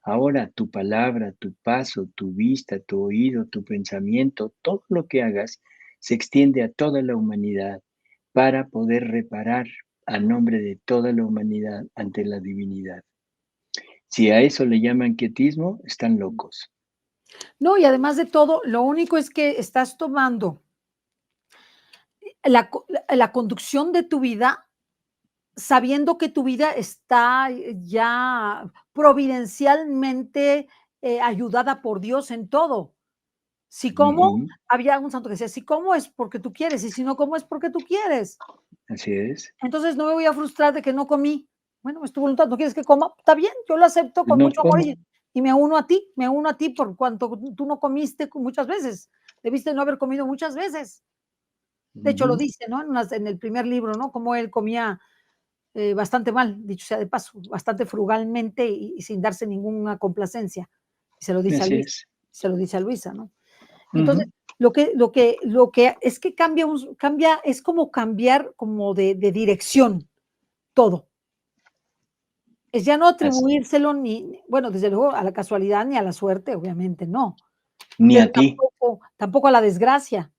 ahora tu palabra, tu paso, tu vista, tu oído, tu pensamiento, todo lo que hagas se extiende a toda la humanidad para poder reparar a nombre de toda la humanidad ante la divinidad. Si a eso le llaman quietismo, están locos. No, y además de todo, lo único es que estás tomando la conducción de tu vida sabiendo que tu vida está ya providencialmente ayudada por Dios en todo. Si como, Ujú, había un santo que decía, si como es porque tú quieres y si no como es porque tú quieres. así es. Entonces no me voy a frustrar de que no comí. Bueno, es tu voluntad, ¿no quieres que coma? Está bien, yo lo acepto con No mucho amor como. y me uno a ti por cuanto tú no comiste muchas veces. Debiste no haber comido muchas veces. De hecho, lo Ujú, dice, ¿no? En el primer libro, ¿no? Cómo él comía bastante mal, dicho sea de paso, bastante frugalmente y sin darse ninguna complacencia. Y se lo dice a así Luisa, es. se lo dice a Luisa, ¿no? Entonces, Ujú, lo que es que cambia, es como cambiar como de dirección todo. Es ya no as atribuírselo bueno, desde luego a la casualidad ni a la suerte, obviamente no, ni a pero ti. tampoco a la desgracia,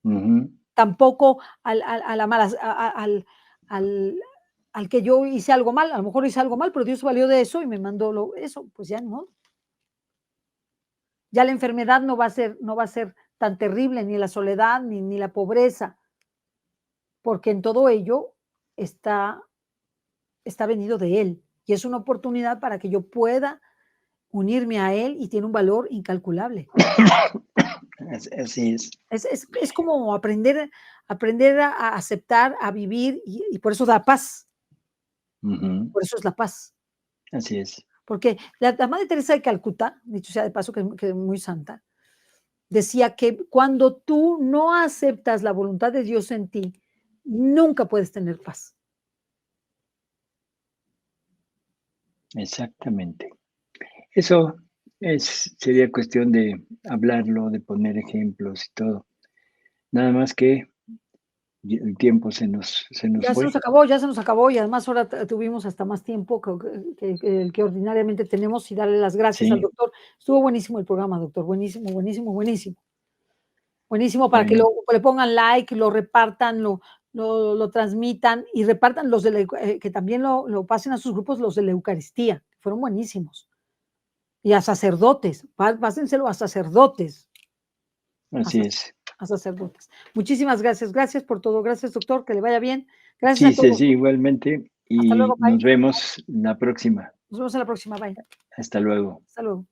Ujú, tampoco a la mala, al, al que yo hice algo mal, a lo mejor hice algo mal, pero Dios se valió de eso y me mandó eso, pues ya no. Ya la enfermedad no va a ser tan terrible, ni la soledad, ni la pobreza, porque en todo ello está, está venido de Él y es una oportunidad para que yo pueda unirme a Él y tiene un valor incalculable. así es. Es como aprender a aceptar, a vivir y por eso da paz, Ujú, por eso es la paz. así es. Porque la Madre Teresa de Calcuta, dicho sea de paso, que es muy santa, decía que cuando tú no aceptas la voluntad de Dios en ti, nunca puedes tener paz. Exactamente. Eso sería cuestión de hablarlo, de poner ejemplos y todo. Nada más que el tiempo se nos fue. Ya se nos acabó y además ahora tuvimos hasta más tiempo que el que ordinariamente tenemos y darle las gracias al Sí, doctor. Estuvo buenísimo el programa, doctor, buenísimo, buenísimo, buenísimo. Buenísimo para que Bueno, le pongan like, lo repartan, lo transmitan y repartan los de que también lo pasen a sus grupos los de la Eucaristía, que fueron buenísimos. Y a sacerdotes, pásenselo a sacerdotes, a, así es. a sacerdotes. Muchísimas gracias. Gracias por todo. Gracias, doctor. Que le vaya bien. Gracias Sí, a todos. sí, igualmente. Hasta Y luego. nos Bye. vemos la próxima. Nos vemos en la próxima. Bye. Hasta luego. Hasta luego.